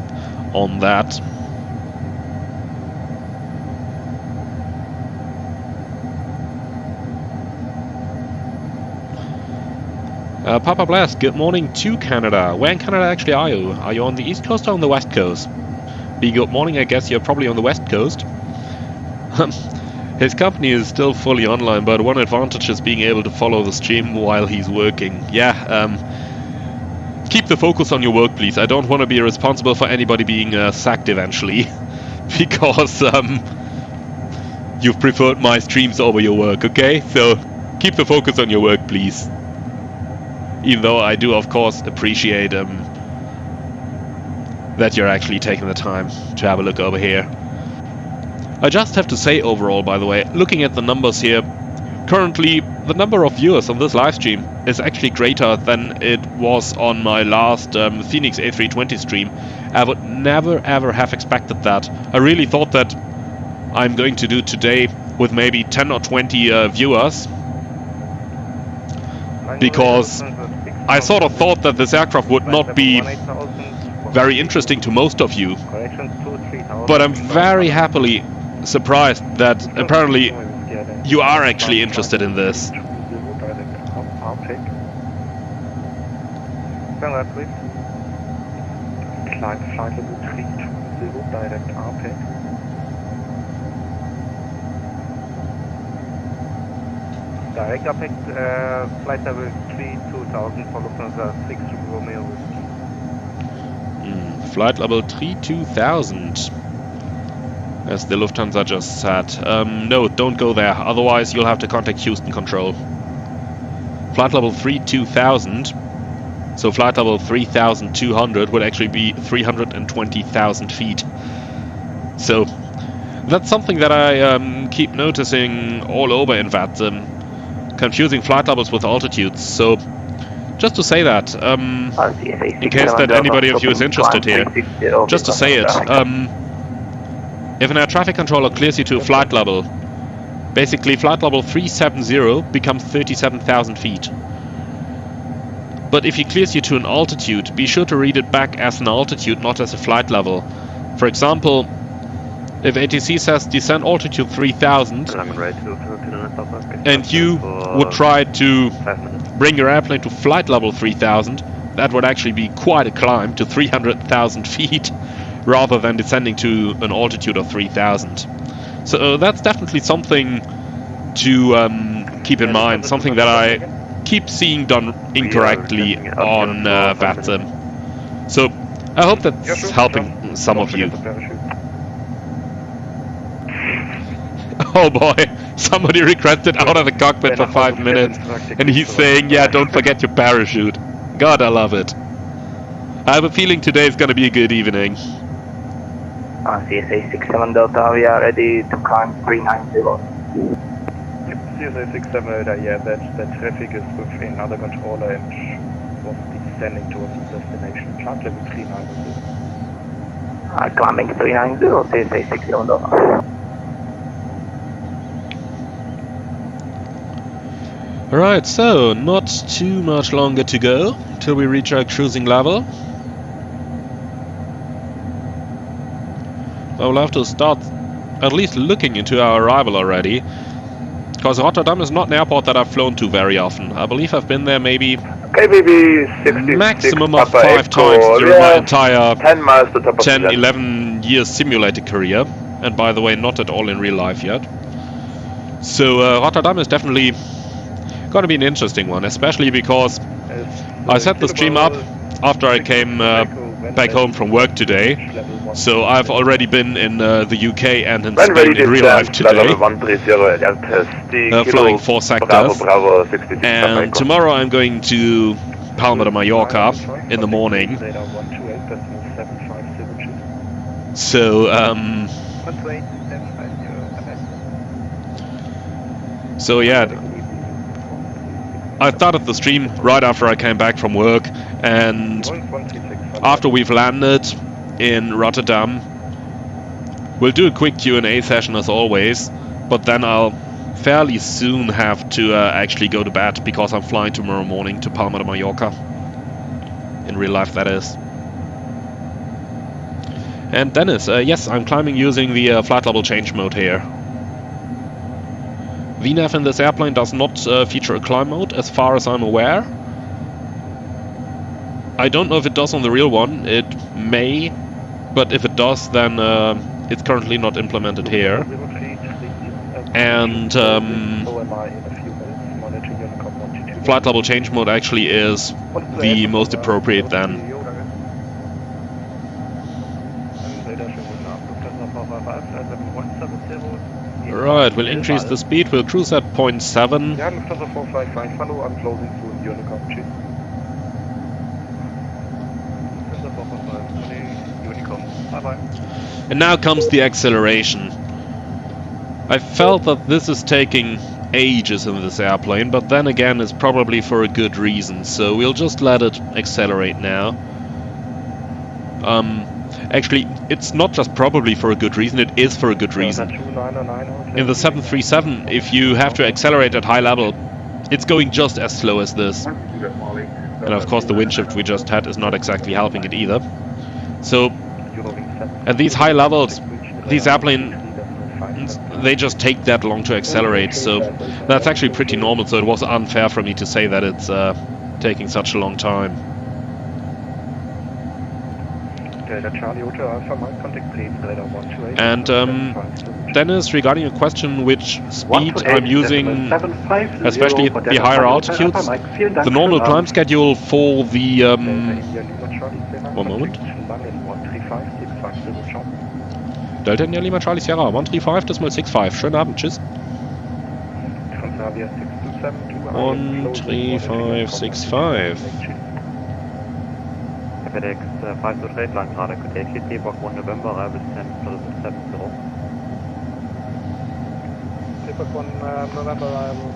on that. Papa Blast, good morning to Canada. Where in Canada actually are you? Are you on the East Coast or on the West Coast? Good morning, I guess you're probably on the West Coast. His company is still fully online, but one advantage is being able to follow the stream while he's working. Yeah, keep the focus on your work, please. I don't want to be responsible for anybody being sacked eventually, because you've preferred my streams over your work, okay? So keep the focus on your work, please. Even though I do, of course, appreciate that you're actually taking the time to have a look over here. I just have to say overall, by the way, looking at the numbers here, currently the number of viewers on this live stream is actually greater than it was on my last Phoenix A320 stream. I would never ever have expected that. I really thought that I'm going to do today with maybe 10 or 20 viewers, because I sort of thought that this aircraft would not be very interesting to most of you. But I'm very happily surprised that apparently you are actually interested in this. Direct apex, flight level 32000 for Lufthansa 6 Romeo Whiskey. Flight level 32000. as the Lufthansa just said. No, don't go there, otherwise you'll have to contact Houston Control. Flight level 32,000, so flight level 3,200 would actually be 320,000 feet. So that's something that I keep noticing all over in VATSIM, confusing flight levels with altitudes. So just to say that, in case that anybody of you is interested here, just to say it, if an air traffic controller clears you to a flight level, basically flight level 370 becomes 37,000 feet. But if he clears you to an altitude, be sure to read it back as an altitude, not as a flight level. For example, if ATC says descent altitude 3000, and you would try to bring your airplane to flight level 3000, that would actually be quite a climb to 300,000 feet, rather than descending to an altitude of 3000. So that's definitely something to keep in mind, something that I keep seeing done incorrectly on VATSIM. So I hope that's helping some of you. Oh boy, somebody requested out of the cockpit for 5 minutes, and he's saying, yeah, don't forget your parachute. God, I love it. I have a feeling today is going to be a good evening. CSA 67 Delta, we are ready to climb 390. CSA 67 Delta, yeah, that traffic is with another controller and was descending towards the destination. Flight level 390. Climbing 390, CSA 67 Delta. Alright, so not too much longer to go till we reach our cruising level. I will have to start at least looking into our arrival already, because Rotterdam is not an airport that I've flown to very often. I believe I've been there maybe maximum of 5 times during my entire 10-11 years simulator career, and by the way, not at all in real life yet. So Rotterdam is definitely going to be an interesting one, especially because I set the stream up after I came back home from work today, so I've already been in the UK and in Spain in real life today, flying 4 sectors, and tomorrow I'm going to Palma de Mallorca in the morning. So so yeah, I started the stream right after I came back from work, and after we've landed in Rotterdam, we'll do a quick Q&A session as always, but then I'll fairly soon have to actually go to bed, because I'm flying tomorrow morning to Palma de Mallorca. In real life, that is. And Dennis, yes, I'm climbing using the flight level change mode here. VNAV in this airplane does not feature a climb mode, as far as I'm aware. I don't know if it does on the real one, it may, but if it does, then it's currently not implemented here. And flight level change mode actually is the most appropriate then. Right, we'll increase the speed, we'll cruise at 0.7. And now comes the acceleration. I felt that this is taking ages in this airplane, but then again it's probably for a good reason, so we'll just let it accelerate now. Actually, it's not just probably for a good reason, it is for a good reason. In the 737, if you have to accelerate at high level, it's going just as slow as this. And of course the wind shift we just had is not exactly helping it either. So, at these high levels, these airplanes, they just take that long to accelerate, so that's actually pretty normal, so it was unfair for me to say that it's taking such a long time. And Dennis, regarding your question which speed I'm using, especially at the higher altitudes, the normal climb schedule for the... one moment. Delta India Lima Charlie Sierra 135.65. Schönen Abend, tschüss. Transavia 6272. 13565. FedEx 5 to straight line gerade. Good day, Takeoff 1 November, arrival 10.70. Takeoff 1 November, arrival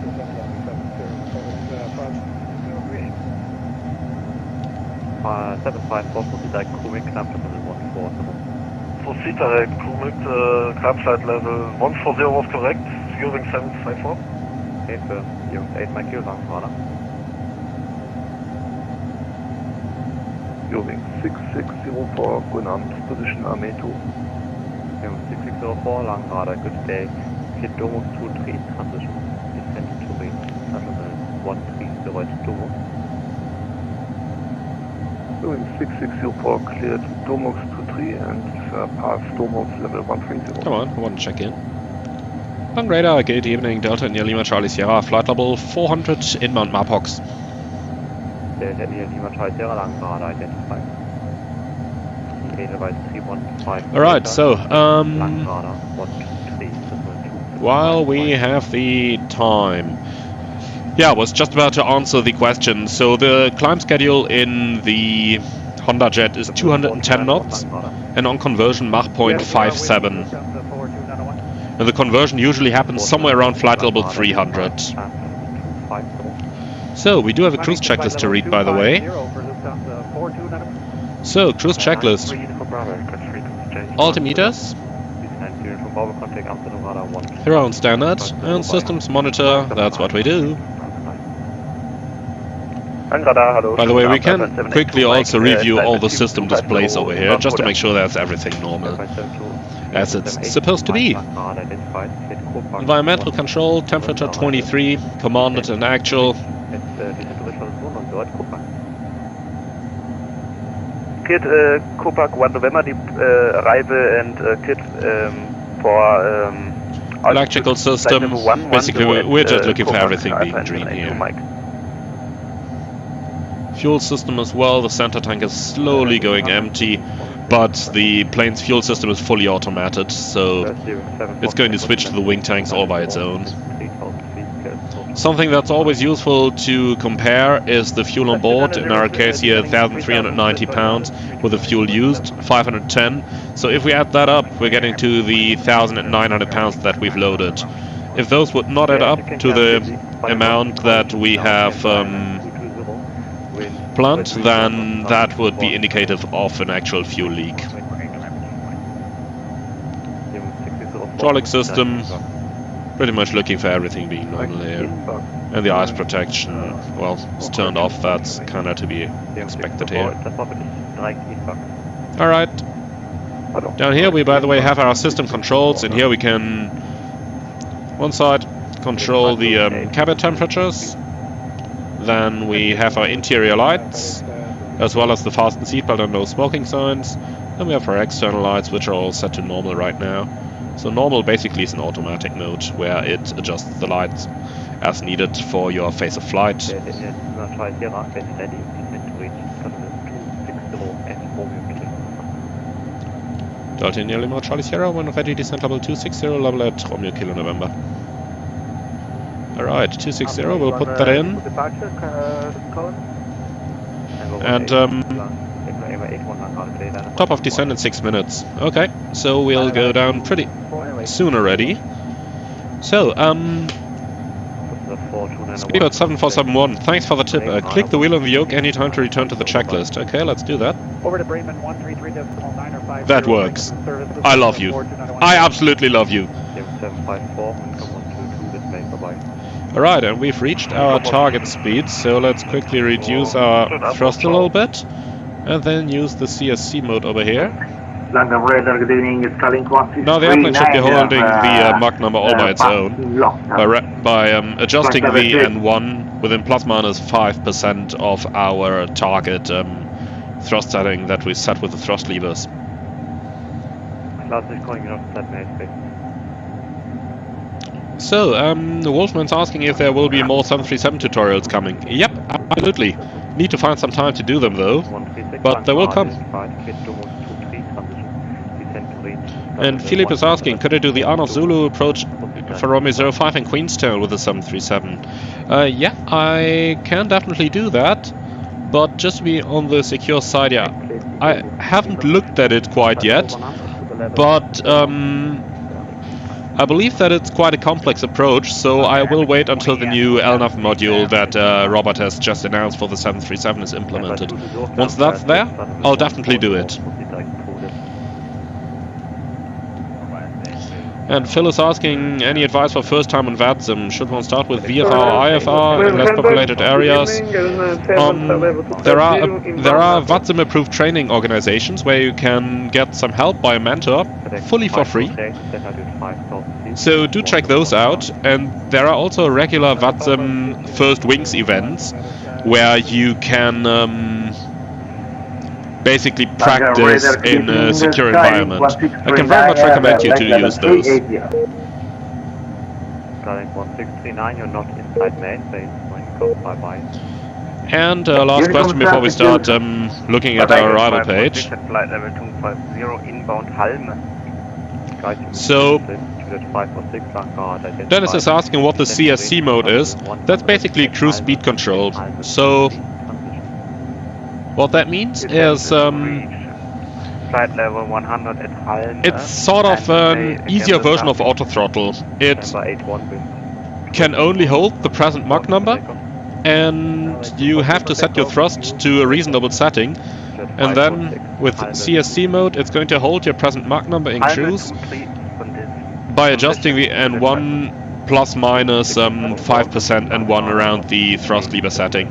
754, proceed direct crew climb to level 140. Proceed direct crew climb flight level 140 was correct. Using 754. Okay, für Jungs 8 Mike Q lang gerade. Using 6604, guten Abend, position Armee 2. Jungs 6604 lang gerade. Good day. Kid Domus 23 transition. Descent to reach terminal 130 Domus. Using 6604, cleared Domus 23 and pass Domus level 130. Come on, I want to check in. Long radar, good evening, Delta India Lima Charlie Sierra, flight level 400 inbound Marpox. Delta India Lima Charlie Sierra lang gerade, identified. Device 315. Alright, so, lang gerade, 123. while we have the time. Yeah, I was just about to answer the question. So the climb schedule in the Hondajet is 210 knots, and on conversion Mach 0.57. And the conversion usually happens somewhere around flight level 300. So, we do have a cruise checklist to read, by the way. So, cruise checklist. Altimeters. Hero on standard. And systems monitor. That's what we do. By the way, we can quickly also review all the system displays over here, just to make sure that's everything normal, as it's supposed to be. Environmental control, temperature 23, commanded and actual. Kid, Copac 1 November, arrival and kid for Electrical system, basically we're just looking for everything being green here. Fuel system as well, the center tank is slowly going empty, but the plane's fuel system is fully automated, so it's going to switch to the wing tanks all by its own. Something that's always useful to compare is the fuel on board. In our case here, 1,390 pounds, with the fuel used, 510. So if we add that up, we're getting to the 1,900 pounds that we've loaded. If those would not add up to the amount that we have planned, then that would be indicative of an actual fuel leak. Hydraulic system, pretty much looking for everything being normal here. And the ice protection, well, it's turned off, that's kinda to be expected here. Alright. Down here we, by the way, have our system controls, and here we can, one side, control the cabin temperatures. Then we have our interior lights, as well as the fasten seatbelt and no smoking signs. Then we have our external lights, which are all set to normal right now. So normal basically is an automatic mode, where it adjusts the lights as needed for your phase of flight. Delta India Lima Charlie Sierra, when ready, descent level 260, level at Romeo Kilo November. Alright, 260, we'll put that in. And top of descent in 6 minutes. Okay, so we'll go down pretty soon already. So, Speedbird 7471, thanks for the tip. Click the wheel on the yoke anytime to return to the checklist. Okay, let's do that. That works. I love you. I absolutely love you. Alright, and we've reached our target speed, so let's quickly reduce our thrust a little bit, and then use the CSC mode over here. Now the airplane should be holding the Mach number all by its own, by adjusting the N1 within plus minus 5% of our target thrust setting that we set with the thrust levers. So, the Wolfman's asking if there will be more 737 tutorials coming. Yep, absolutely. Need to find some time to do them though, but they will come. And Philip is asking, could I do the Arnold Zulu approach for Romeo 05 in Queenstown with the 737? Yeah, I can definitely do that, but just to be on the secure side, yeah. I haven't looked at it quite yet, but I believe that it's quite a complex approach, so I will wait until the new LNAV module that Robert has just announced for the 737 is implemented. Once that's there, I'll definitely do it. And Phil is asking, any advice for first time on VATSIM? Should one start with VFR or IFR in less populated areas? There are VATSIM approved training organizations where you can get some help by a mentor fully for free. So do check those out. And there are also regular VATSIM First Wings events where you can basically practice in a secure environment. I can very much recommend you to use those. Starting 1639, you're not inside main base when you go bye-bye. And last question before we start looking at our arrival page. Flight level 250 inbound Halme. So Dennis is asking what the CSC mode is. That's basically cruise speed control. So what that means is flight level 100 at Halme. It's sort of an easier version of auto throttle. It can only hold the present Mach number, and you have to set your thrust to a reasonable setting. And then with CSC mode, it's going to hold your present Mach number in cruise by adjusting the N1 plus minus 5% N1 around the thrust lever setting.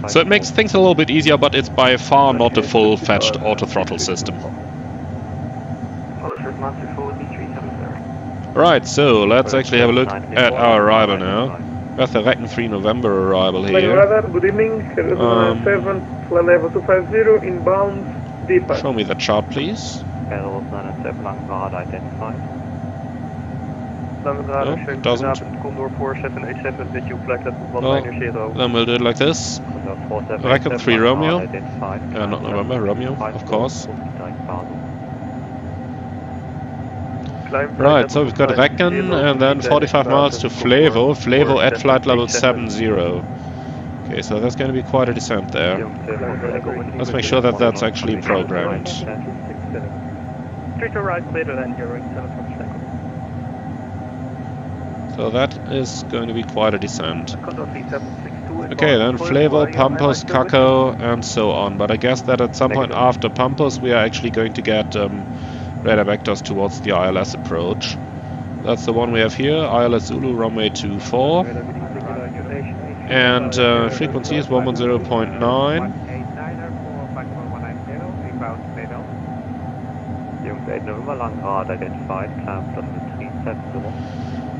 So it makes things a little bit easier, but it's by far not a full-fledged auto throttle system. Right, so let's actually have a look at our arrival now. That's the Reckon 3 November arrival here. Good evening, level 250 inbound departure. Show me the chart, please. No, it doesn't. Well, then we'll do it like this. Reckon 3 Romeo. Not November, Romeo, of course. Right, so we've got Reckon and then 45 miles to Flevo. Flevo at flight level 70. Okay, so that's going to be quite a descent there. Let's make sure that that's actually programmed. Straight to right, later than your 7 So that is going to be quite a descent. Okay, then Flevo, Pampos, Caco, and so on. But I guess that at some point after Pampos we are actually going to get radar vectors towards the ILS approach. That's the one we have here, ILS Zulu runway 24. And frequency is 110.9.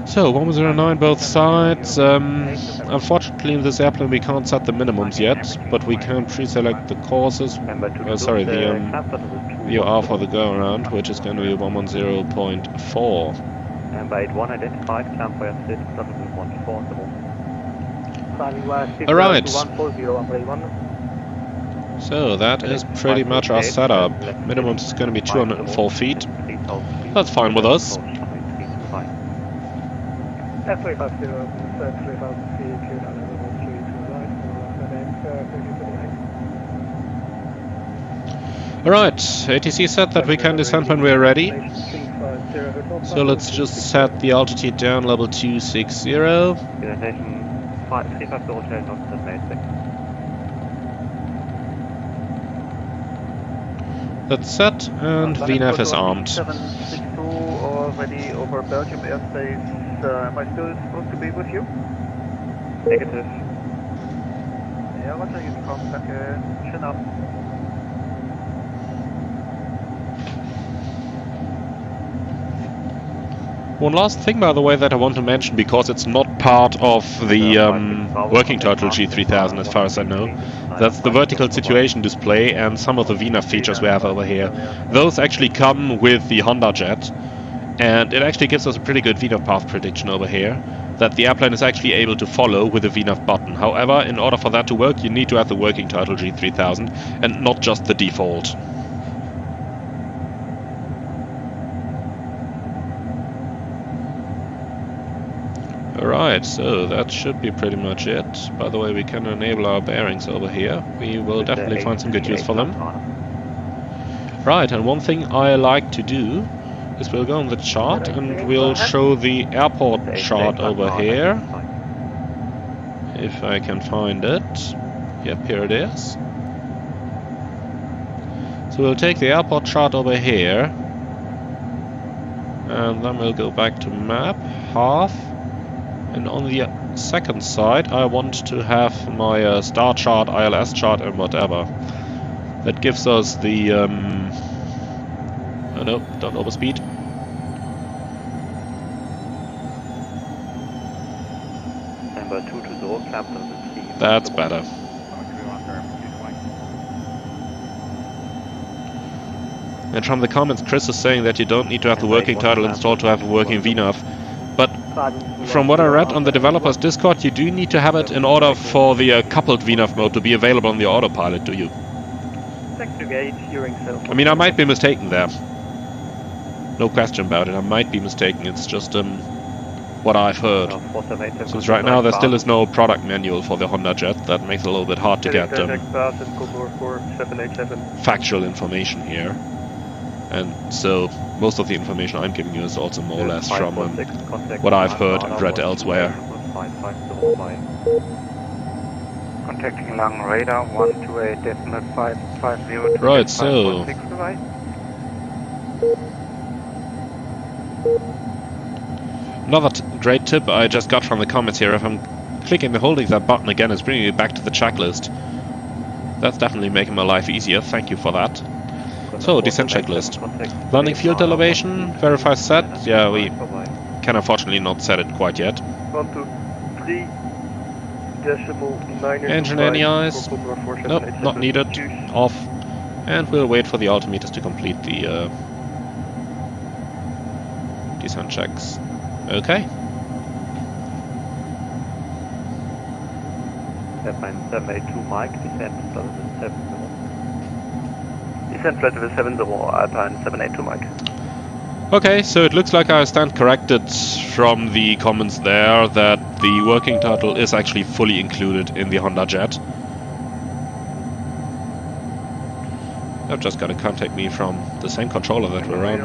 So 109 both sides. Unfortunately in this airplane we can't set the minimums yet, but we can pre-select the courses. Sorry, the VOR for the go-around, which is going to be 110.4. Alright. So that is pretty much our setup. Minimums is going to be 204 feet. That's fine with us. Alright, ATC said that we can descend when we're ready. So let's just set the altitude down, level 260. That's set, and VNAV is armed. 762 already over Belgium airspace. Am I still supposed to be with you? Negative. Yeah, roger, you can come back. Chin up. One last thing, by the way, that I want to mention, because it's not part of the working title G3000 as far as I know. That's the vertical situation display and some of the VNAV features we have over here. Those actually come with the Hondajet, and it actually gives us a pretty good VNAV path prediction over here that the airplane is actually able to follow with the VNAV button. However, in order for that to work, you need to have the working title G3000 and not just the default. Right, so that should be pretty much it. By the way, we can enable our bearings over here. We will definitely find some good use for them. Right, and one thing I like to do is we'll go on the chart and we'll show the airport chart over here. If I can find it. Yep, here it is. So we'll take the airport chart over here. And then we'll go back to map, half. And on the second side I want to have my star chart, ILS chart and whatever. That gives us the... oh no, don't overspeed. Number 220, Clapton, that's better. And from the comments, Chris is saying that you don't need to have the working title installed to have a working VNAV. But from what I read on the developers Discord, you do need to have it in order for the coupled VNAV mode to be available on the autopilot, do you? I mean, I might be mistaken there. No question about it, I might be mistaken. It's just what I've heard. Since right now there still is no product manual for the Hondajet, that makes it a little bit hard to get factual information here. And so most of the information I'm giving you is also more or less from what I've heard and read elsewhere. Contacting long radar 128.550. Right, so another great tip I just got from the comments here, if I'm clicking and holding that button again, it's bringing me back to the checklist. That's definitely making my life easier, thank you for that. So, descent checklist. Landing field elevation, verify set. Yeah, we can unfortunately not set it quite yet. 123.9. Engine NEIs. Nope, not needed. Off. And we'll wait for the altimeters to complete the descent checks. Okay. Airplane 782 Mike, descent level 70. Descent flight level 70, Alpine 782 Mike. Okay, so it looks like I stand corrected from the comments there that the working title is actually fully included in the Hondajet. I've just got to contact me from the same controller that we're on.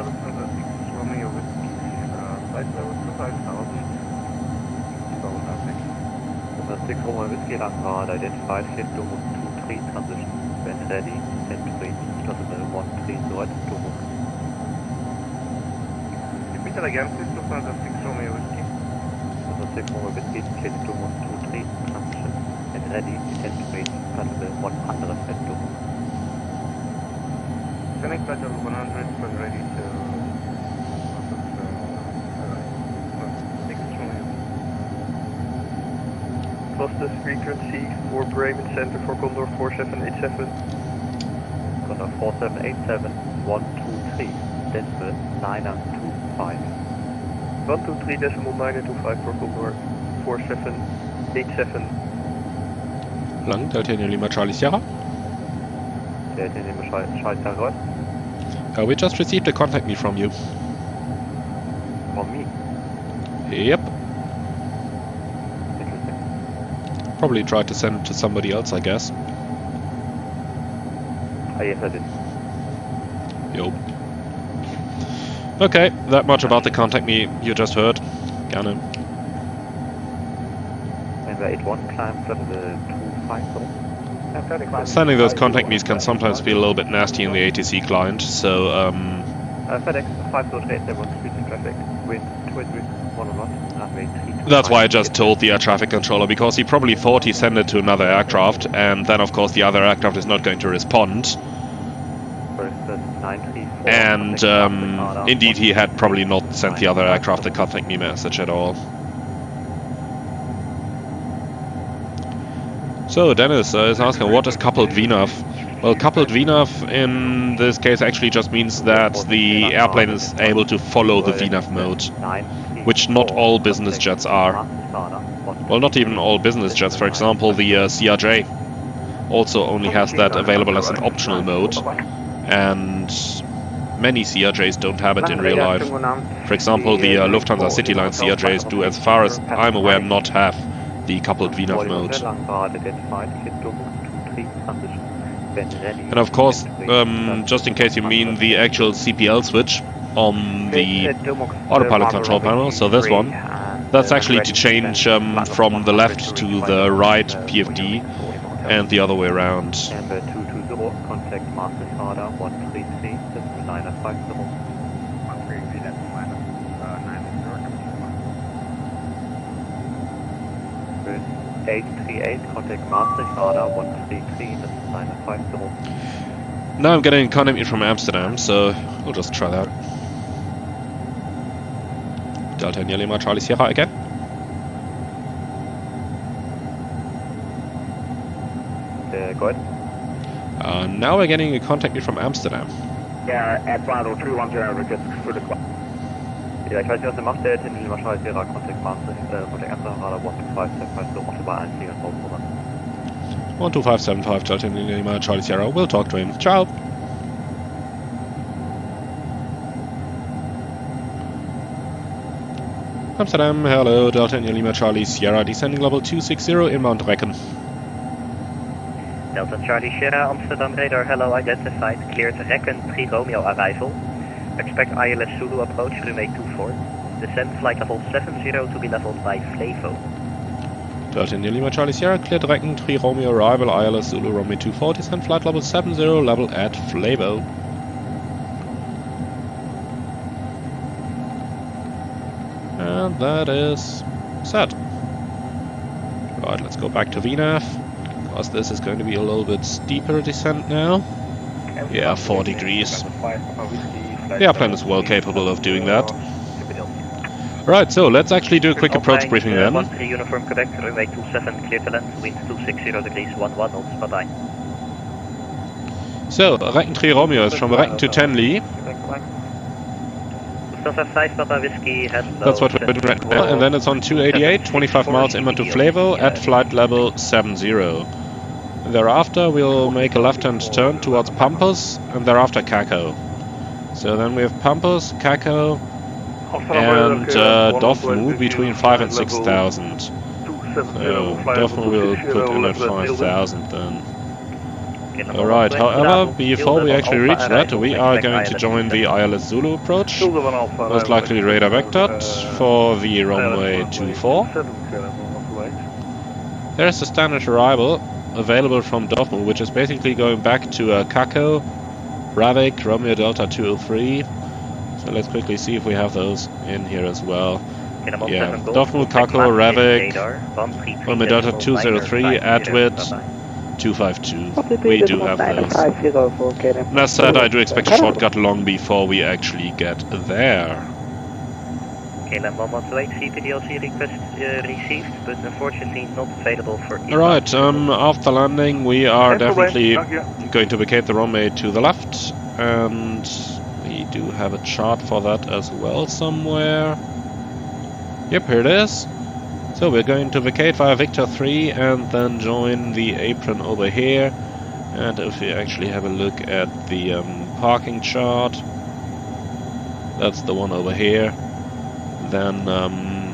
Number 6 Roman Whiskey Langrad, identified hit Domuk 23 transition. When ready, descent to range, Decibel 13 North, Domuk. Repeat that again, please, Number 6 Romeo Whiskey. Number 6 Roman Whiskey, hit Domuk 23 transition. When ready, descent to range, Decibel 100 at Domuk. Connect flight level 100, for ready to... 6 Romeo. Fastest frequency for Bremen Center for Condor 4787. Condor 4787, 123, decimal 925. 123.925 for Condor 4787. Lang, Delta Lima Charlie Sierra. Delta Lima Charlie Sierra. We just received a contact me from you. From me? Yep. Probably tried to send it to somebody else, I guess. Ah, yes, I did. Yo. Okay, that much about the contact me you just heard. Gerne. Number 81 climb level 250. Sending those contact me's can sometimes be a little bit nasty in the ATC client, so FedEx 508, there was speed traffic. Wind 281 knot, runway 32. that's why I just told the air traffic controller, because he probably thought he sent it to another aircraft, and then of course the other aircraft is not going to respond. And indeed he had probably not sent the other aircraft the contact me message at all. So Dennis is asking, what is coupled VNAV? Well, coupled VNAV in this case actually just means that the airplane is able to follow the VNAV mode, which not all business jets are. Well, not even all business jets. For example, the CRJ also only has that available as an optional mode. And many CRJs don't have it in real life. For example, the Lufthansa CityLine CRJs do, as far as I'm aware, not have the coupled VNAV mode. And of course, just in case you mean the actual CPL switch on the autopilot control panel, so this one, that's actually to change from the left to the right PFD and the other way around. Amber 220, contact Master Radar 133, that's 950. 838, contact Master Radar 133, that's 950. Now I'm getting contact from Amsterdam, so we'll just try that. Delta India Lima Charlie Sierra again. Go ahead. Now we're getting a contact from Amsterdam. Yeah, at Bravo 310, just for the clock. Ja, ich weiß nicht, was er macht, der Termin Lima Charlie Sierra, contact Master, contact Amsterdam Radar 125, Autobahn 14000. 12575 Delta India Lima Charlie Sierra, we'll talk to him. Ciao! Amsterdam, hello, Delta India Lima Charlie Sierra, descending level 260, inbound Recken. Delta Charlie Sierra, Amsterdam radar, hello, identified, cleared Recken, 3 Romeo arrival. Expect ILS Zulu approach, runway 24. Descend flight level 70 to be leveled by Flevo. Delta India Lima Charlie Sierra, cleared Recken, 3 Romeo arrival, ILS Zulu, runway 24, descend flight level 70, level at Flevo. And that is set. Right, let's go back to VNAV, because this is going to be a little bit steeper descent now. Yeah, 4 degrees. The airplane is well capable of doing that. Right, so let's actually do a quick approach briefing then. 13 Uniform Quebec, runway 27, clear to land, wind 260 degrees, 11 knots, bye-bye. So, Recken 3 Romeo is from Recken to Tenley. That's what we're doing right now, and then it's on 288, 25 miles inbound to Flevo at flight level 70. And thereafter we'll make a left-hand turn towards Pampas, and thereafter Caco. So then we have Pampas, Caco, and Dofmu between 5 and 6,000. So Dofmu will put in at 5,000 then. Alright, however, before we actually reach that, we are going to join the ILS Zulu approach, most likely radar vectored, for the runway 24. There is a standard arrival available from Dofmu, which is basically going back to Caco, Ravik, Romeo Delta 203. So let's quickly see if we have those in here as well. Yeah, Dofmu, Caco, Ravik, Romeo Delta 203, Adwit, 252. We do have those. And as said, I do expect a shortcut long before we actually get there. KLM 118, CPDLC request received, but unfortunately not available for inbound. Alright, after landing we are definitely going to vacate the runway to the left, and we do have a chart for that as well somewhere. Yep, here it is. So we're going to vacate via Victor 3 and then join the apron over here. And if we actually have a look at the parking chart, that's the one over here, then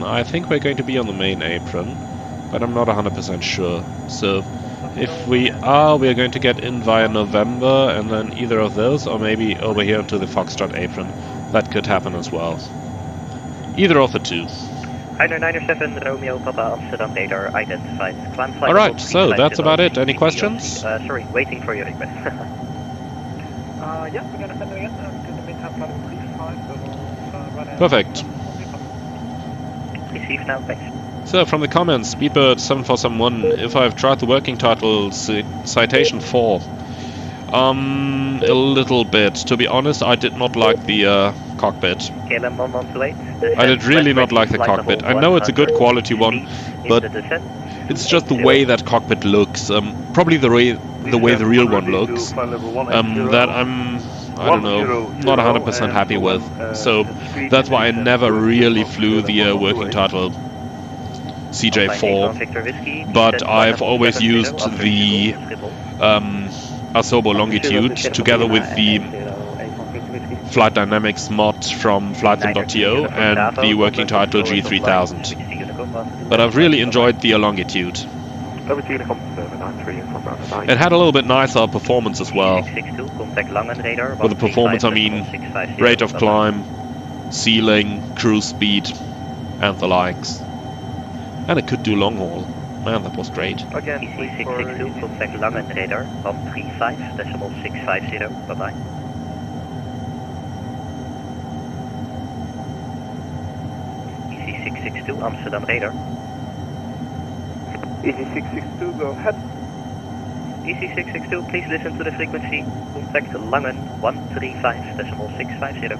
I think we're going to be on the main apron, but I'm not 100% sure. So if we are, we're going to get in via November and then either of those, or maybe over here to the Foxtrot apron. That could happen as well. Either of the two. 997 Romeo Papa Amsterdam radar identified. Alright, so that's about it. Any questions? Sorry, waiting for your request. Yeah, we're gonna send it again. In the meantime, flight level 35, run perfect. Receive now, thanks. So from the comments, Speedbird 7471, if I've tried the working title citation 4. A little bit. To be honest, I did not like the cockpit. KLM 118. I did really not like the cockpit. I know it's a good quality one, but it's just the way that cockpit looks. Probably the way the real one looks. That I don't know, not 100% happy with. So that's why I never really flew the working title CJ4. But I've always used the Asobo Longitude together with the flight dynamics mod from flightsim.to and the working title G3000. But I've really enjoyed the longitude. It had a little bit nicer performance as well. With the performance I mean rate of climb, ceiling, cruise speed and the likes. And it could do long haul. Man, that was great. Again, EC662, contact Langen radar, 135.650, bye bye. EC662, Amsterdam radar. EC662, go ahead. EC662, please listen to the frequency. Contact Langen 135.650.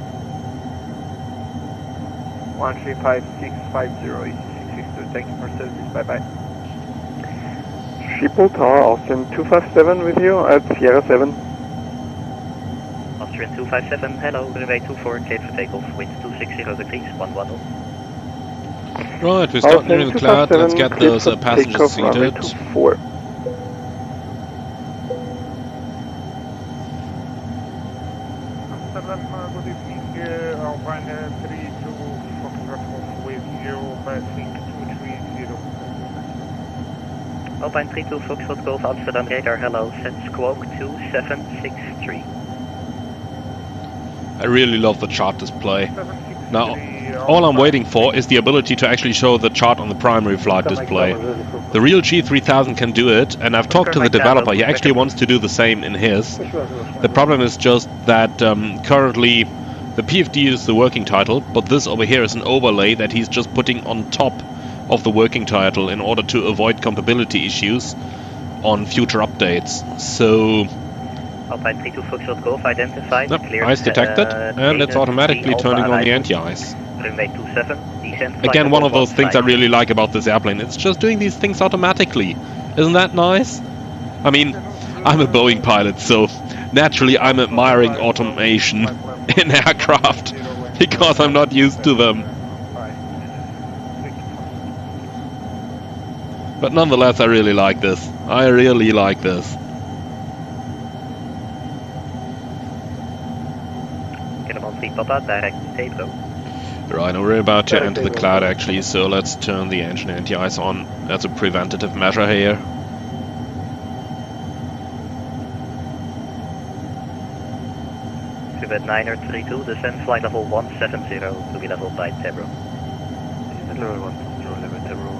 135.650, EC662, thank you for service, bye bye. Schiphol Tower, Austrian 257 with you at Sierra 7. Austrian 257, hello, runway 24, cleared for takeoff, wind 260 degrees, 110. Right, we're starting in the cloud. Let's get those passengers seated. 24. Good evening, Alpine 32 Foxtrot with you, passing 230. Alpine 32 Foxtrot Golf Amsterdam radar, hello, set squawk 2763. I really love the chart display. Now, all I'm waiting for is the ability to actually show the chart on the primary flight display. The real G3000 can do it, and I've talked to the developer. He actually wants to do the same in his. The problem is just that currently the PFD is the working title, but this over here is an overlay that he's just putting on top of the working title in order to avoid compatibility issues on future updates. So Alpine 32 Foxtrot Golf identified. Yep, ice detected, and it's automatically turning on the anti-ice. Runway 27, descent. Again, one of those things I really like about this airplane. It's just doing these things automatically. Isn't that nice? I mean, I'm a Boeing pilot, so naturally I'm admiring automation in aircraft because I'm not used to them. But nonetheless, I really like this. I really like this. Papa, direct Tabro. Right, now we're about to enter the cloud actually, so let's turn the engine anti-ice on as a preventative measure here. Quebec 932, descend flight level 170 to be leveled by Tabro. Level 170, level Tabro,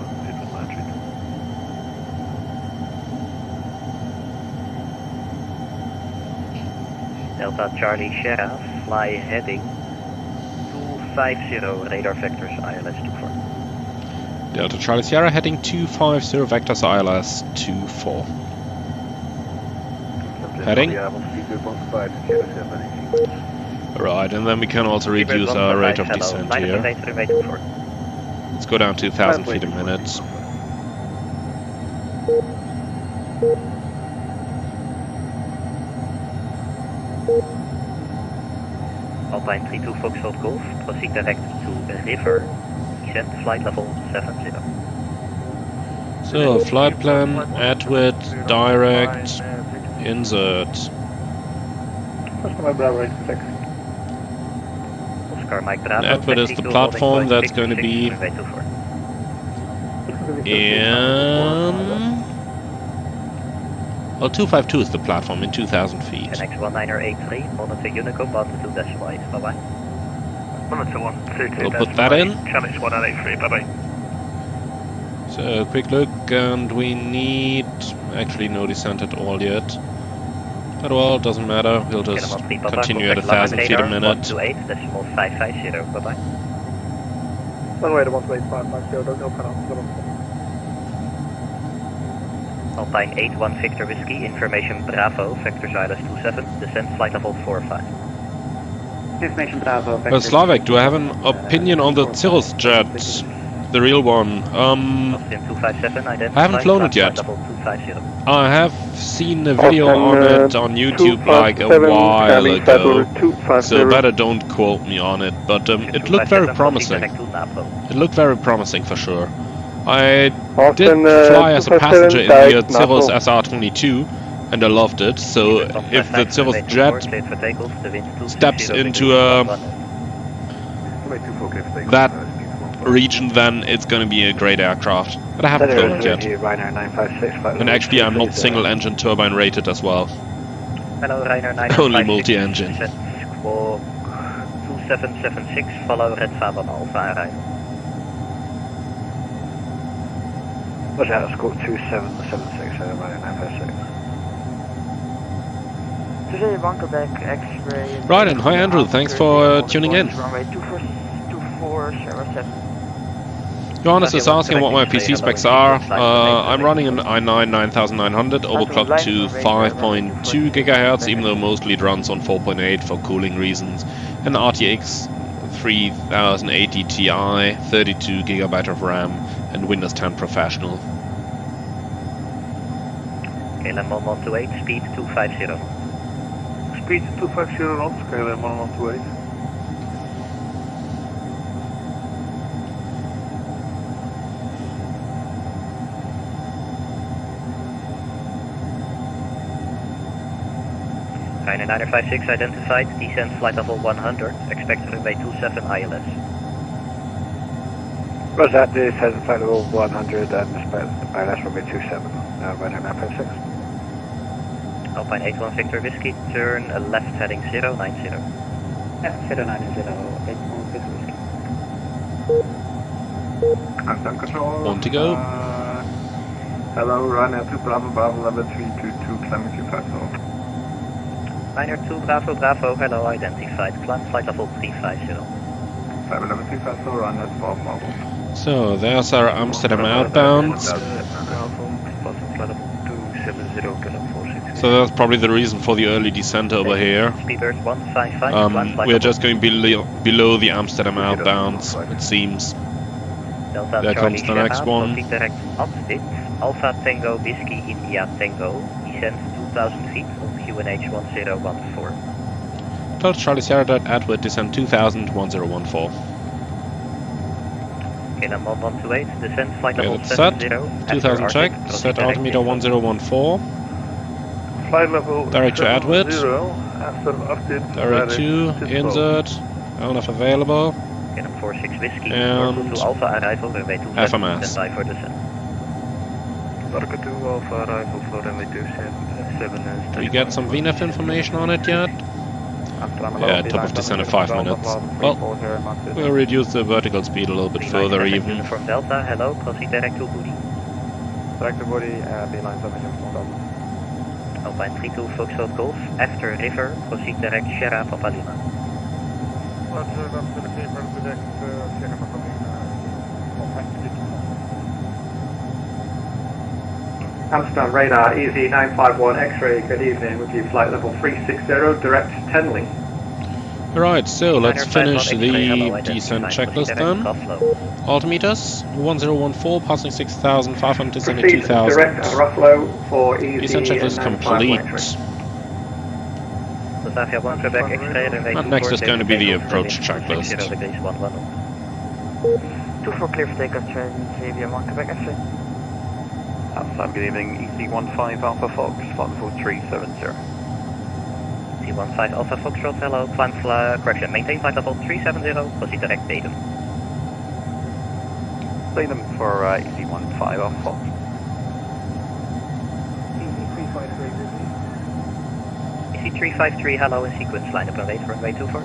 Delta Charlie Sheriff, fly heading 250, radar vectors ILS 24. Delta Charlie Sierra heading 250, vectors ILS 24. Heading. Right, and then we can also reduce our rate of descent here. Let's go down to 1,000 feet a minute. Alpine 32 Foxtrot Golf, proceed direct to river, descent flight level 70. So, flight plan, Edward, direct, insert. Oscar Mike Bravo. Edward is the platform that's going to be in... Well, 252 is the platform in 2,000 feet. NX 1983, monitor Unicom, altitude decimal 8, bye bye. Monitor 122. We'll put that in. Challenge 1983, bye bye. So, quick look, and we need... Actually, no descent at all yet. But well, doesn't matter, we'll just continue at 1,000 feet a minute. 128.550, bye bye. Runway to 128.550, no penalty. Alpine 81 Victor Whiskey, information Bravo, vectors ILS 27, descent flight level 45. Information Bravo, vector. Slavek, do I have an opinion on the Cirrus jet? The real one. I haven't flown it yet. I have seen a video on it on YouTube like a while ago, so better don't quote me on it, but it looked very promising. It looked very promising for sure. I did fly as a passenger in the Cirrus SR-22, and I loved it. So if the civil jet steps into that region, then it's going to be a great aircraft. But I haven't flown it yet. And actually, I'm not single engine turbine rated as well. Hello, Ryanair 956. Only multi-engine. Squawk 2776, follow Red Faber Alpha arrival. Was that squawk 2776, Ryanair 956. Today, Bunkerback X-ray. Right, and hi Andrew, thanks for tuning in. Runway 2407. Johannes is asking what my PC specs are. I'm running an i9 9900 overclocked to 5.2 GHz, even though mostly it runs on 4.8 for cooling reasons. An RTX 3080 Ti, 32 GB of RAM, and Windows 10 Professional. KLM 1128, speed 250. Speed 250 knots, KLM 1128. Ryanair 956 identified, descent flight level 100, expect runway 27 ILS. Was that descent flight level 100 and expect ILS runway 27, Ryanair 956. Alpine 81 Victor Whiskey, turn left heading 090. Yeah, 090, 81 Victor Whiskey. Constant control. Want to go? Hello, Ryanair 2 Bravo Bravo level 322, climbing 250. Ryanair 2 Bravo Bravo, hello, identified, climb flight level 350. Climb level 350, Ryanair 12 Bravo. So there's our Amsterdam outbound. So that's probably the reason for the early descent over here. We are just going below the Amsterdam outbounds, it seems. There comes the next one. Alpha Tango Whiskey India Tango, descent 2000 feet on QNH 1014. Delta Charlie Sierra Edward, descent 2000, 1014. KLM 1128, descent flight Okay, level that's set. 70. 2000 check, set altimeter 1014. Flight level Direct to Edward. after update. Direct to, insert, LNF available. KLM 46 Whiskey, and to Alpha arrival, runway 27, FMS. stand by for descent. Target 2 Alpha arrival for runway 27. Do we get some VNAV information on it yet? Yeah, top of descent in 5 minutes. Well, we'll reduce the vertical speed a little bit further even. From Delta, hello, proceed direct to Booty. Direct to Booty, B-line 7 from Delta. Alpine 32 Foxtrot Golf, after river, proceed direct Sierra Papa Lima. Amsterdam radar, EZ 951 X-ray, good evening, with you flight level 360, direct Tenley. Alright, so let's finish the descent checklist then. Altimeters, 1014, passing 6,500, descending 2,000. Direct Ruffalo for EZ Descent checklist complete. And next is going to be the approach checklist. 24 clear for takeoff, train, Xavier 1 Quebec X-ray. Good evening, EC15 Alpha Fox, flight level 370. EC15 Alpha Foxtrot, hello, climb correction, maintain flight level 370, proceed direct Tatum. Tatum for EC15 Alpha Fox. EC353, hello, in sequence, line up and wait for runway 24.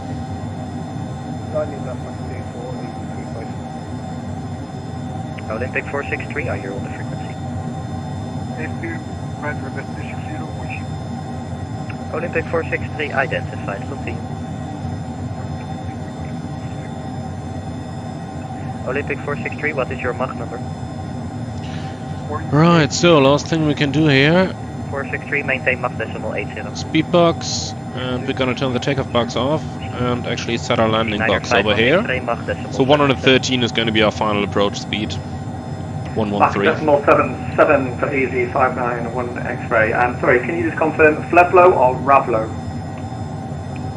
Olympic 463, are you on the frequency? Olympic 463 identified, continue. Olympic 463, what is your Mach number? Right, so last thing we can do here. 463, maintain Mach decimal 80. Speed box, and we're gonna turn the takeoff box off and actually set our landing box over here. So 113 is going to be our final approach speed. 113. Decimal 77 for EZ 591 X-ray. And sorry, can you just confirm Flevlo or Ravlo?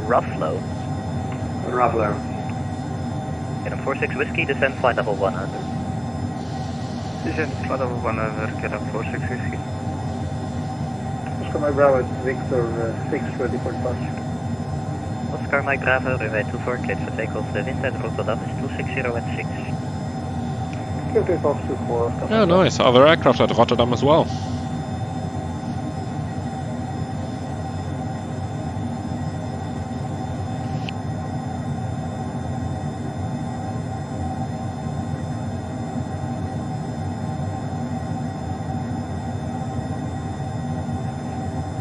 Ravlo. Ravlo. In a 46 Whiskey, descend flight level 100. Descend flight level 100, get up 46 Whiskey. Mike Bravo, Victor 6 ready for departure. Oscar Mike Bravo, runway 24, cleared for takeoff. The wind at Rotterdam is 260 at 6. Clear takeoff 24. Oh, nice. Other aircraft at Rotterdam as well.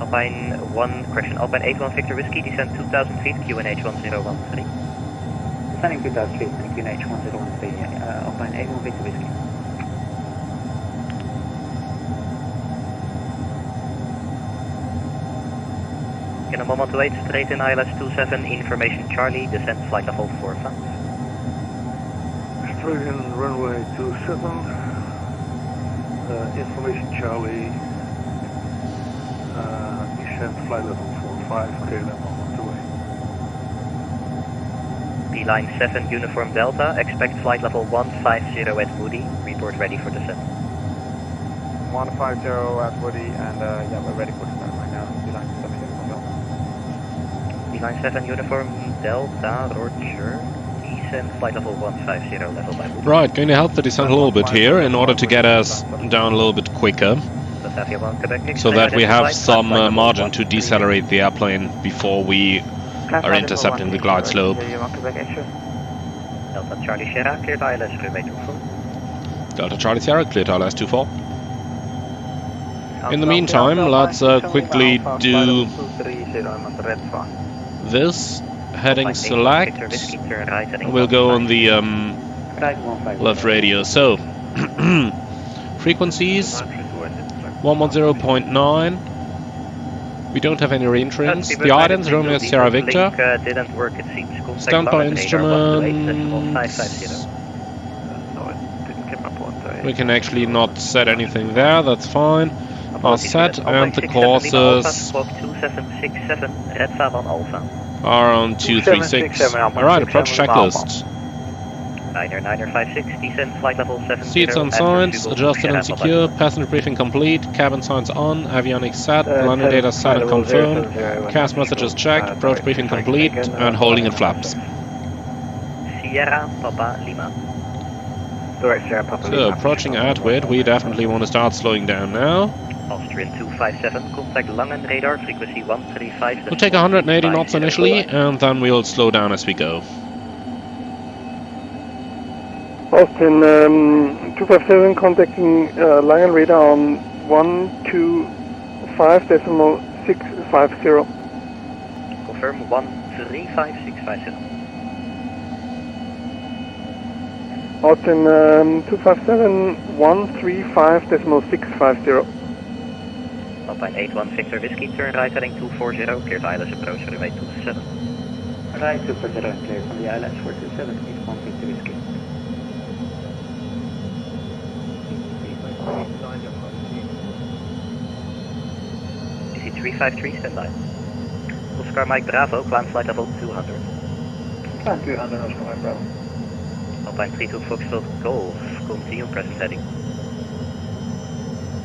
Alpine 81 Victor Whiskey, descend 2000 feet, QNH 1013. Descending 2000 feet, QNH 1013, Alpine 81 Victor Whiskey. In a moment to wait, straight in ILS 27, information Charlie, descend flight level 45. Straight in runway 27, information Charlie, descent flight level 45, clear them on the way. Beeline 7, uniform Delta, expect flight level 150 at Woody, report ready for descent. 150 at Woody, and yeah, we're ready for descent right now. Beeline 7, uniform Delta. Beeline 7, uniform Delta, Roger. Descend flight level 150, level by Woody. Right, going to help the descent a little bit here in order to get us down a little bit quicker, so that we have some margin to decelerate the airplane before we are intercepting the glide slope. Delta Charlie Sierra, cleared ILS runway 24. Delta Charlie Sierra, cleared ILS 24. In the meantime, let's quickly do this. Heading select. We'll go on the left radio. So, frequencies 110.9. We don't have any re-entrants. The items, Romeo Sierra Victor. Didn't work, it seems. Standby instruments. We can actually not set anything there, that's fine. Are set, and the courses are on 236. Alright, approach checklist. Niner 56, descent flight level 70. Seats on signs, adjusted and secure, passenger briefing complete, cabin signs on, avionics set, landing data set and confirmed, CAS messages checked, approach briefing complete, and holding in flaps. Sierra Papa Lima. So, approaching Atwood, we definitely want to start slowing down now. Austrian 257, contact Langen radar, frequency 135. We'll take 180 knots initially, and then we'll slow down as we go. Austin 257 contacting Langen radar on 125.650. Confirm 135.650. Austin 257 135.650. Alpine 81 Victor Whiskey, turn right heading 240, cleared ILS approach runway 27. Right 240, cleared from the ILS 427, 81 Victor Whiskey. DC 353, standby. Oscar Mike Bravo, climb flight level 200. Climb 200, Oscar Mike Bravo. Alpine 32 Foxtrot Golf, continue present heading.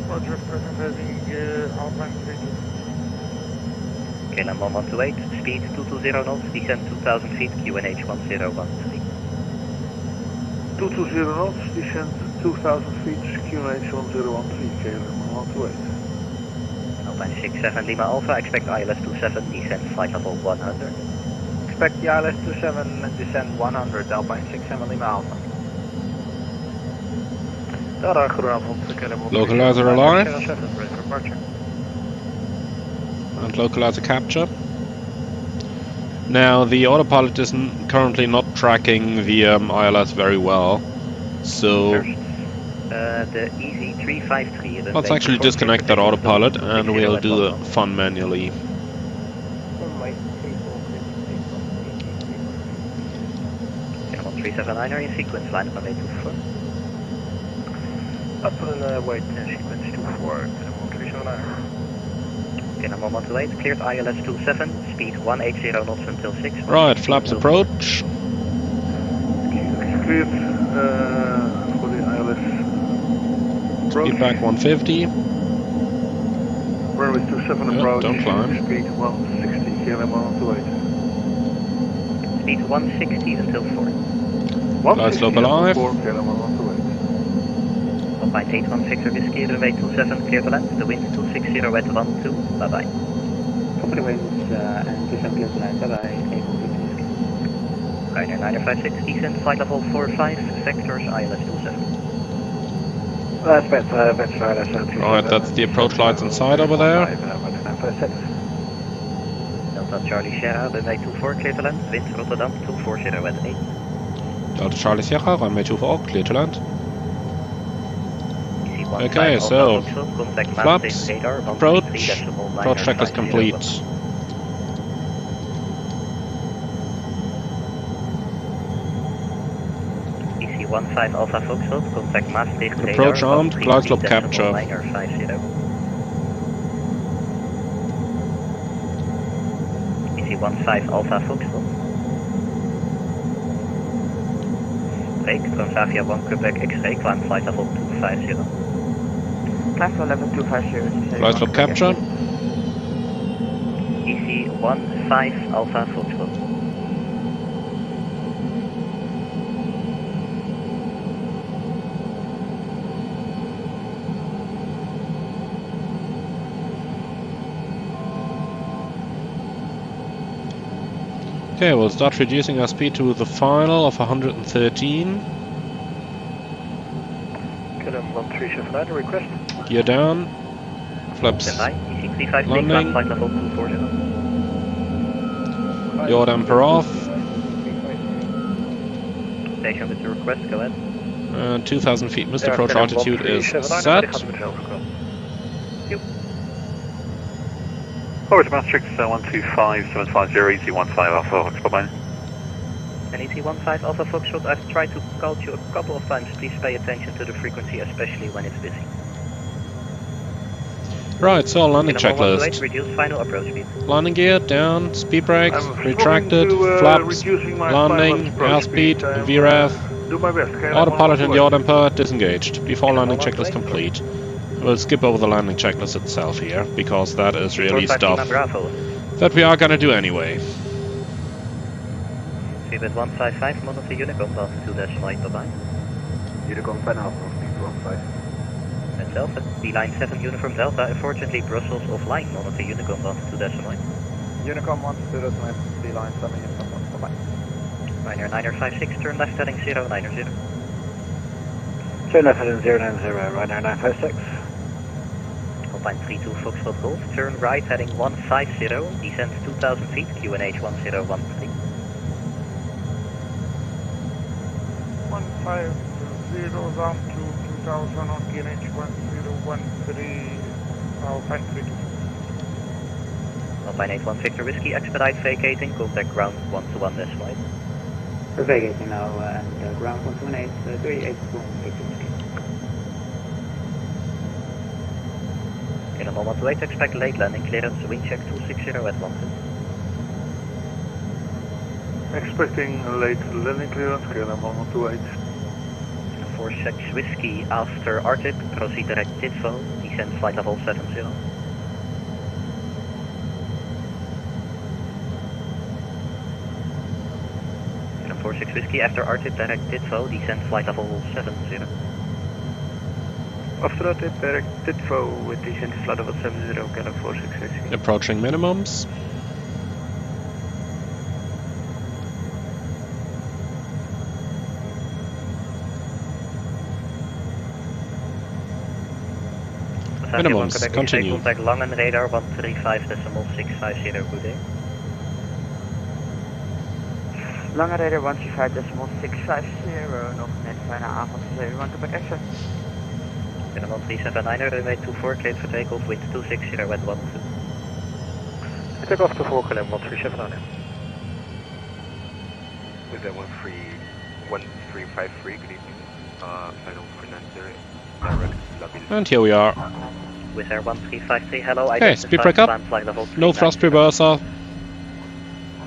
Roger, present heading, Alpine 32. KLM 1128, speed 220 knots, descend 2000 feet, QNH 1013. 220 knots, descend 2000 feet, QNH 1013, KLM 1128. Alpine 67 Lima Alpha, expect ILS 27, descend flight level 100. Expect the ILS 27, descend 100, Alpine 67 Lima Alpha. Localizer alive. And localizer capture. Now the autopilot is currently not tracking the ILS very well, so the EZ353. let's actually disconnect that autopilot and we'll do the fun manually. Channel 379 in sequence, line up on 824. Up on wait, sequence 24, Channel 379. Number 128, cleared ILS 27, speed 180 knots until 6. Right, flaps approach. Cleared for the ILS approach. Speed back 150. Runway 27 Yeah, approach. don't climb. Speed 160, KLM 128. Speed 160 until 4. Flight slope alive. 4, KLM 128. Alpine 816 Whiskey, runway 27, clear to land. The wind 260 at 12, bye bye. Company winds and 27 clear to land, bye bye. Ryanair 956, descent, flight level 45, vectors ILS 27. That's better, ILS 27. Right, that's the approach lights inside over there. Delta Charlie Sierra, runway 24, clear to land. Wind Rotterdam 240 at 8. Delta Charlie Sierra, runway 24, clear to land. Okay, so flaps, approach checklist complete. EC15 Alpha Foxtrot, contact Maastricht radar. Approach armed, glide slope capture. EC15 Alpha Foxtrot. Break, Transavia 1 Quebec X-ray, climb flight level 250. Climb flight level 250. Glide slope capture. EC15 Alpha Foxtrot. Okay, we'll start reducing our speed to the final of 113. KLM 1379, request. Gear down. Flaps landing. Yaw damper off. Station with your request, go ahead. And 2,000 feet missed approach altitude is set. Forward Maastricht 125750, EC15 Alpha Fox, bye-bye. And EC15 Alpha Foxtrot, I've tried to call you a couple of times. Please pay attention to the frequency, especially when it's busy. Right, so landing checklist. Reduce final approach speed. Landing gear, down, speed brakes, retracted, flaps, landing, airspeed, VREF, autopilot and yaw damper disengaged, before landing checklist complete. We'll skip over the landing checklist itself here, because that is really stuff that we are gonna do anyway. Speed 155, monitor Unicom, pass 2-9, bye-bye. Unicom 10.5, speed 15. And Delta, D-Line 7 Uniform Delta, unfortunately Brussels offline, monitor Unicom, pass 2-9. Unicom 1, 2-9, D-Line 7 Uniform, bye-bye. Ryanair 956, turn left heading 090. Turn left heading 090, Ryanair 956. Alpine 32 Foxtrot Golf, turn right heading 150, descend 2,000 feet, QNH 1013. 150 down to 2000 on QNH 1013, Alpine 32. Alpine 81 Victor Whiskey, expedite vacating, contact ground 121 this flight. We're vacating now and ground 118, 38 Victor Whiskey. Animal 128, expect late landing clearance, wind check 260 at 12. Expecting a late landing clearance, KLM 128. 46 Whiskey after Arctic, proceed direct TITFO, descend flight level 70. And 46 Whiskey after Arctic, direct TITFO, descend flight level 70. After Arctic, direct TITFO with descent flight level 70, KLM 46 Whiskey. Approaching minimums. Minimums, continue. Contact Langen radar 135.650, good day. Lange radar 135.650, nog net bijna avond 7, want ik heb extra. Animal 379, runway 24, cleared for takeoff, wind 260 at 12. Takeoff to 4, KLM 1379. With that 1353, good evening. Final 490, direct Labille. And here we are. With Air 1353, hello. Okay, speed break up. No thrust reverser.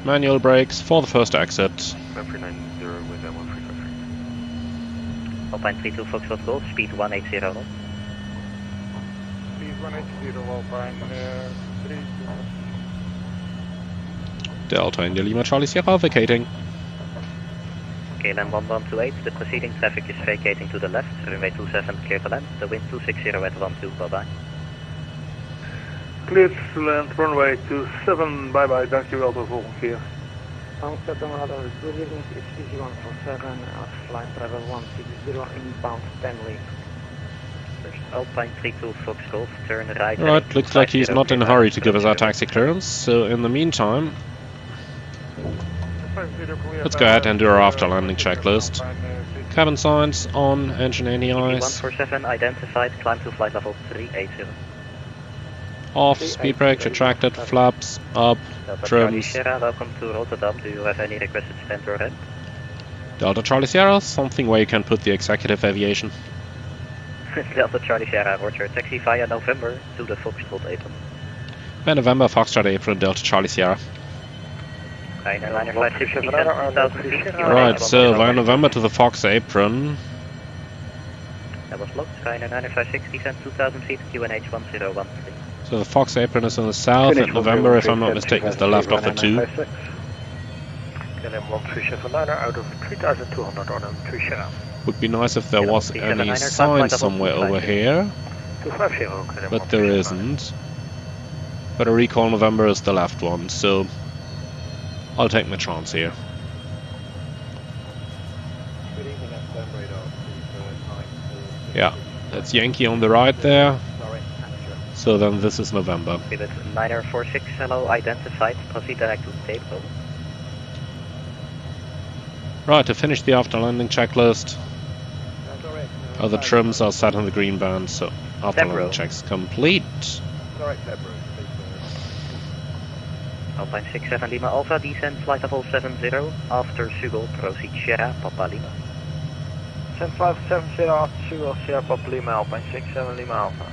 Manual brakes for the first exit. 390 with that 1353. Alpine 32 Foxtrot Golf, speed 180 knots. Please 180 Alpine 3. Delta India Lima Charlie Sierra vacating. KLM 1128, the preceding traffic is vacating to the left, runway 27 clear to land, the wind 260 at 12, bye bye. Clear to land, runway 27, bye bye, dankjewel, de volgende keer. Amsterdam Radar, good evening, it's CC147, flight travel 160 inbound Stanley. Alpine 32 Fox Golf, turn right. Alright, looks like he's not in a hurry to give us our taxi clearance, so in the meantime, let's go ahead and do our after landing checklist. Cabin signs on, engine ANIs. 147 identified, climb to flight level 380. Off, speed brakes retracted, flaps up, trims. Sierra, welcome to Rotterdam. Do you have any requested stand or head? Delta Charlie Sierra, something where you can put the executive aviation. Delta Charlie Sierra, order taxi via November to the Foxtrot apron. By November, Foxtrot apron, Delta Charlie Sierra. Right, so via November to the Fox apron. That was locked, Ryanair 9560, send 2000 feet, QNH 1013. So the Fox apron is in the south, and November, if I'm not mistaken, is the left of the two. KLM 1379 out of 3200 on M3 Would be nice if there was any sign somewhere over here, but there isn't. But a recall November is the left one, so I'll take my chance here. Yeah, that's Yankee on the right there. So then this is November. Pilot 946, hello, identified, proceed direct to table. Right, to finish the after landing checklist. Other trims are set in the green band, so after landing checks complete. Alpine 67 Lima Alpha, descend flight level 70, after Sugal, proceed Sierra, Papa Lima. Send 570 after Sugal, Sierra, Papa Lima, Alpine 67 Lima Alpha.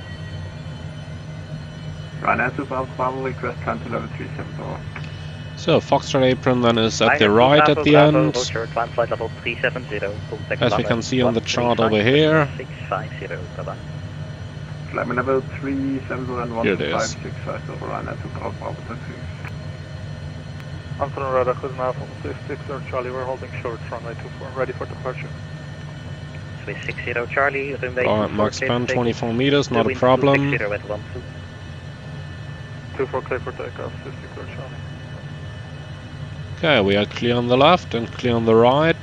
Ryanair Super Alpha Bravo, request climb to level 374. So Foxtrot apron then is at the right at the end. As we can see on the chart over here. 650, bye-bye. Climb level 370 and Here it is. 1565 over Ryanair Super Alpha Bravo taxi. Anton Radar, goedenavond. This is 60 Charlie, we're holding short, runway 24, ready for departure. Swiss 60 Charlie, runway Alright, max span 24 meters, not a problem. 24 clear for takeoff, 50 clear Charlie. Okay, we are clear on the left and clear on the right.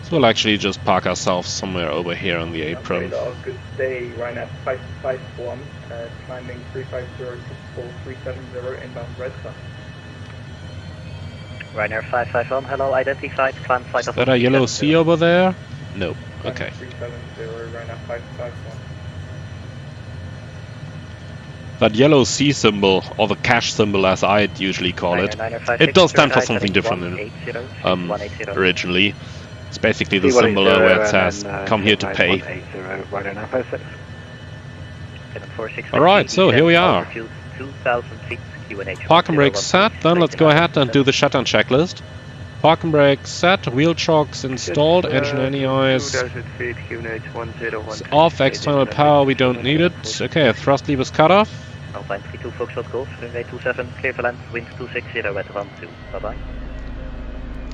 So we'll actually just park ourselves somewhere over here on the apron. Good day, Ryanair 551, climbing 350 to 4370 inbound Red Sun. Ryanair 551, hello, identified, climb flight Is that a yellow C over there? No. Okay. 370, Ryanair 551. That yellow C symbol, or the cash symbol as I'd usually call it, it does stand for something different originally. It's basically the symbol where it says, come here to pay. Alright, so here we are. Park and brake set, then let's go ahead and do the shutdown checklist. Park and brake set, wheel chocks installed, engine ANIs off, external power, we don't need it. Okay, thrust levers cut off. Alpine 32 Foxtrot Golf, runway 27, clear for land, wind 260 at 12, bye bye.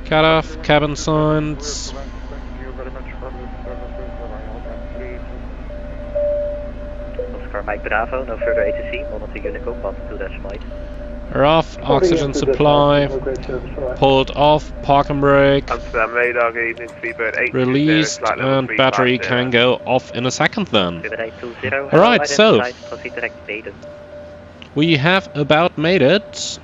Cut off, cabin signs. Thank you very much for the services, Oscar Mike Bravo, no further ATC, monitor Unico, path to dash might. We're off, oxygen supply, pulled off, park and brake, Amsterdam radar, good evening, Freebird 8. released, and battery can go off in a second then. Alright, so we have about made it.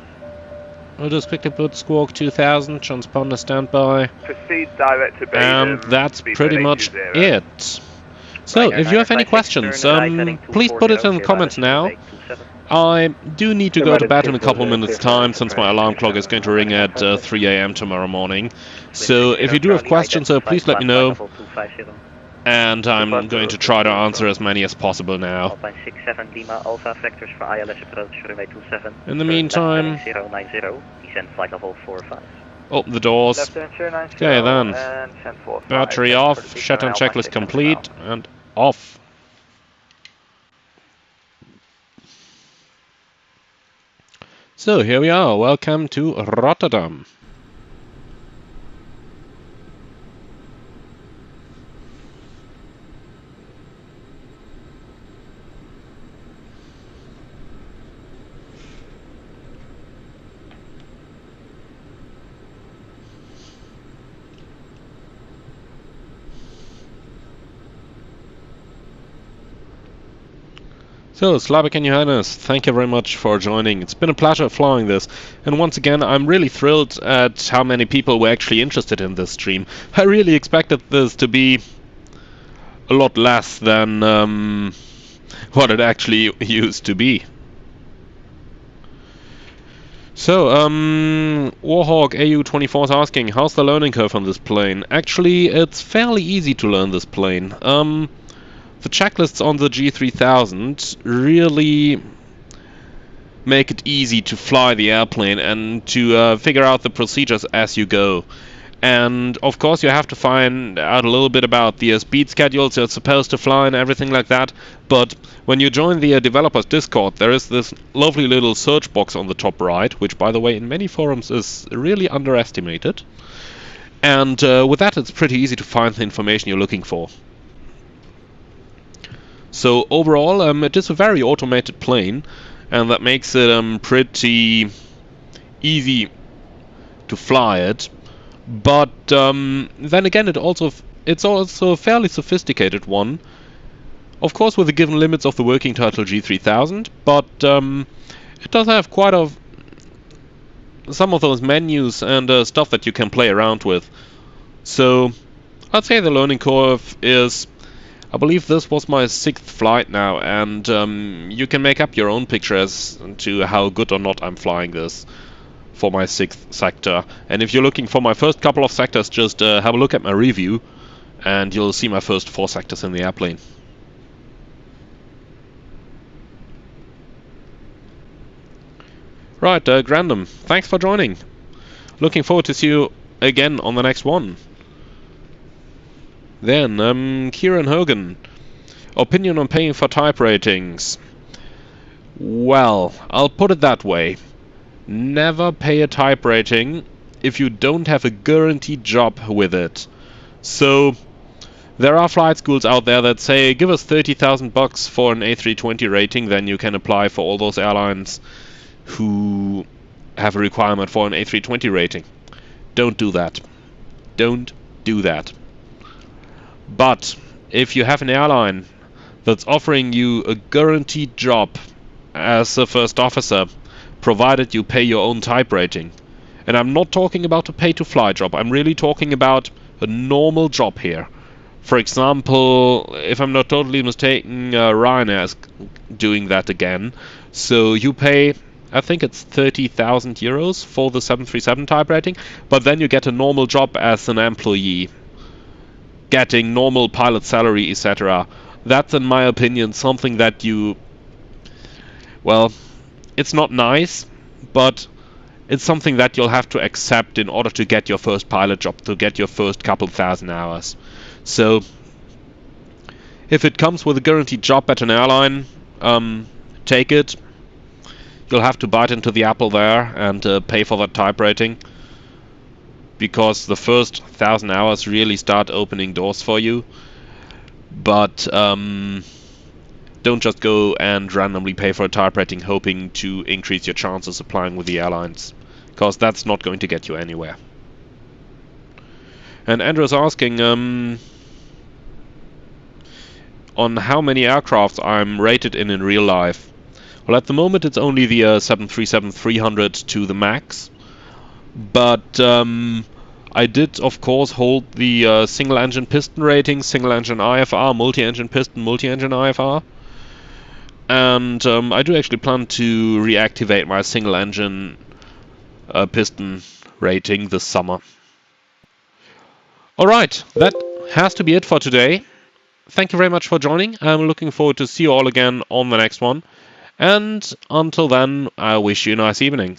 We'll just quickly put Squawk 2000, transponder standby. Proceed direct to and that's pretty much it. So, if you have any questions, please put it in the comments now. I do need to go to bed in a couple of minutes time, since my alarm clock is going to ring at 3 AM tomorrow morning. So, if you do have questions, please let me know. and I'm going to try to answer as many as possible now. Alpine 67 Lima Alpha vectors for ILS approach runway 27. In the meantime, 090, descend flight level 45. Open the doors. Okay then, battery off, shutdown checklist complete, and off. So here we are, welcome to Rotterdam. So, Slavik and Johannes, thank you very much for joining. It's been a pleasure flying this, and once again I'm really thrilled at how many people were actually interested in this stream. I really expected this to be a lot less than what it actually used to be. So, Warhawk AU24 is asking, how's the learning curve on this plane? Actually, it's fairly easy to learn this plane. The checklists on the G3000 really make it easy to fly the airplane and to figure out the procedures as you go. And of course you have to find out a little bit about the speed schedules you're supposed to fly and everything like that. But when you join the developers Discord, there is this lovely little search box on the top right, which by the way in many forums is really underestimated. And with that it's pretty easy to find the information you're looking for. So overall, it is a very automated plane, and that makes it pretty easy to fly it. But then again, it's also a fairly sophisticated one. Of course, with the given limits of the working title G3000, but it does have quite some of those menus and stuff that you can play around with. So I'd say the learning curve is, I believe this was my 6th flight now, and you can make up your own picture as to how good or not I'm flying this for my 6th sector. And if you're looking for my first couple of sectors, just have a look at my review, and you'll see my first 4 sectors in the airplane. Right, Grandom, thanks for joining. Looking forward to see you again on the next one. Then, Kieran Hogan. Opinion on paying for type ratings. Well, I'll put it that way. Never pay a type rating if you don't have a guaranteed job with it. So, there are flight schools out there that say, give us 30,000 bucks for an A320 rating, then you can apply for all those airlines who have a requirement for an A320 rating. Don't do that. Don't do that. But if you have an airline that's offering you a guaranteed job as a first officer, provided you pay your own type rating, and I'm not talking about a pay-to-fly job, I'm really talking about a normal job here. For example, if I'm not totally mistaken, Ryanair is doing that again. So you pay, I think it's 30,000 euros for the 737 type rating, but then you get a normal job as an employee, getting normal pilot salary, etc. That's, in my opinion, something that you... well, it's not nice, but it's something that you'll have to accept in order to get your first pilot job, to get your first couple thousand hours. So, if it comes with a guaranteed job at an airline, take it. You'll have to bite into the apple there and pay for that type rating, because the first 1,000 hours really start opening doors for you. But don't just go and randomly pay for a type rating hoping to increase your chances applying with the airlines, because that's not going to get you anywhere. And Andrew's asking on how many aircrafts I'm rated in real life. Well, at the moment it's only the 737-300 to the max, but I did, of course, hold the single-engine piston rating, single-engine IFR, multi-engine piston, multi-engine IFR. And I do actually plan to reactivate my single-engine piston rating this summer. Alright, that has to be it for today. thank you very much for joining. I'm looking forward to see you all again on the next one. And until then, I wish you a nice evening.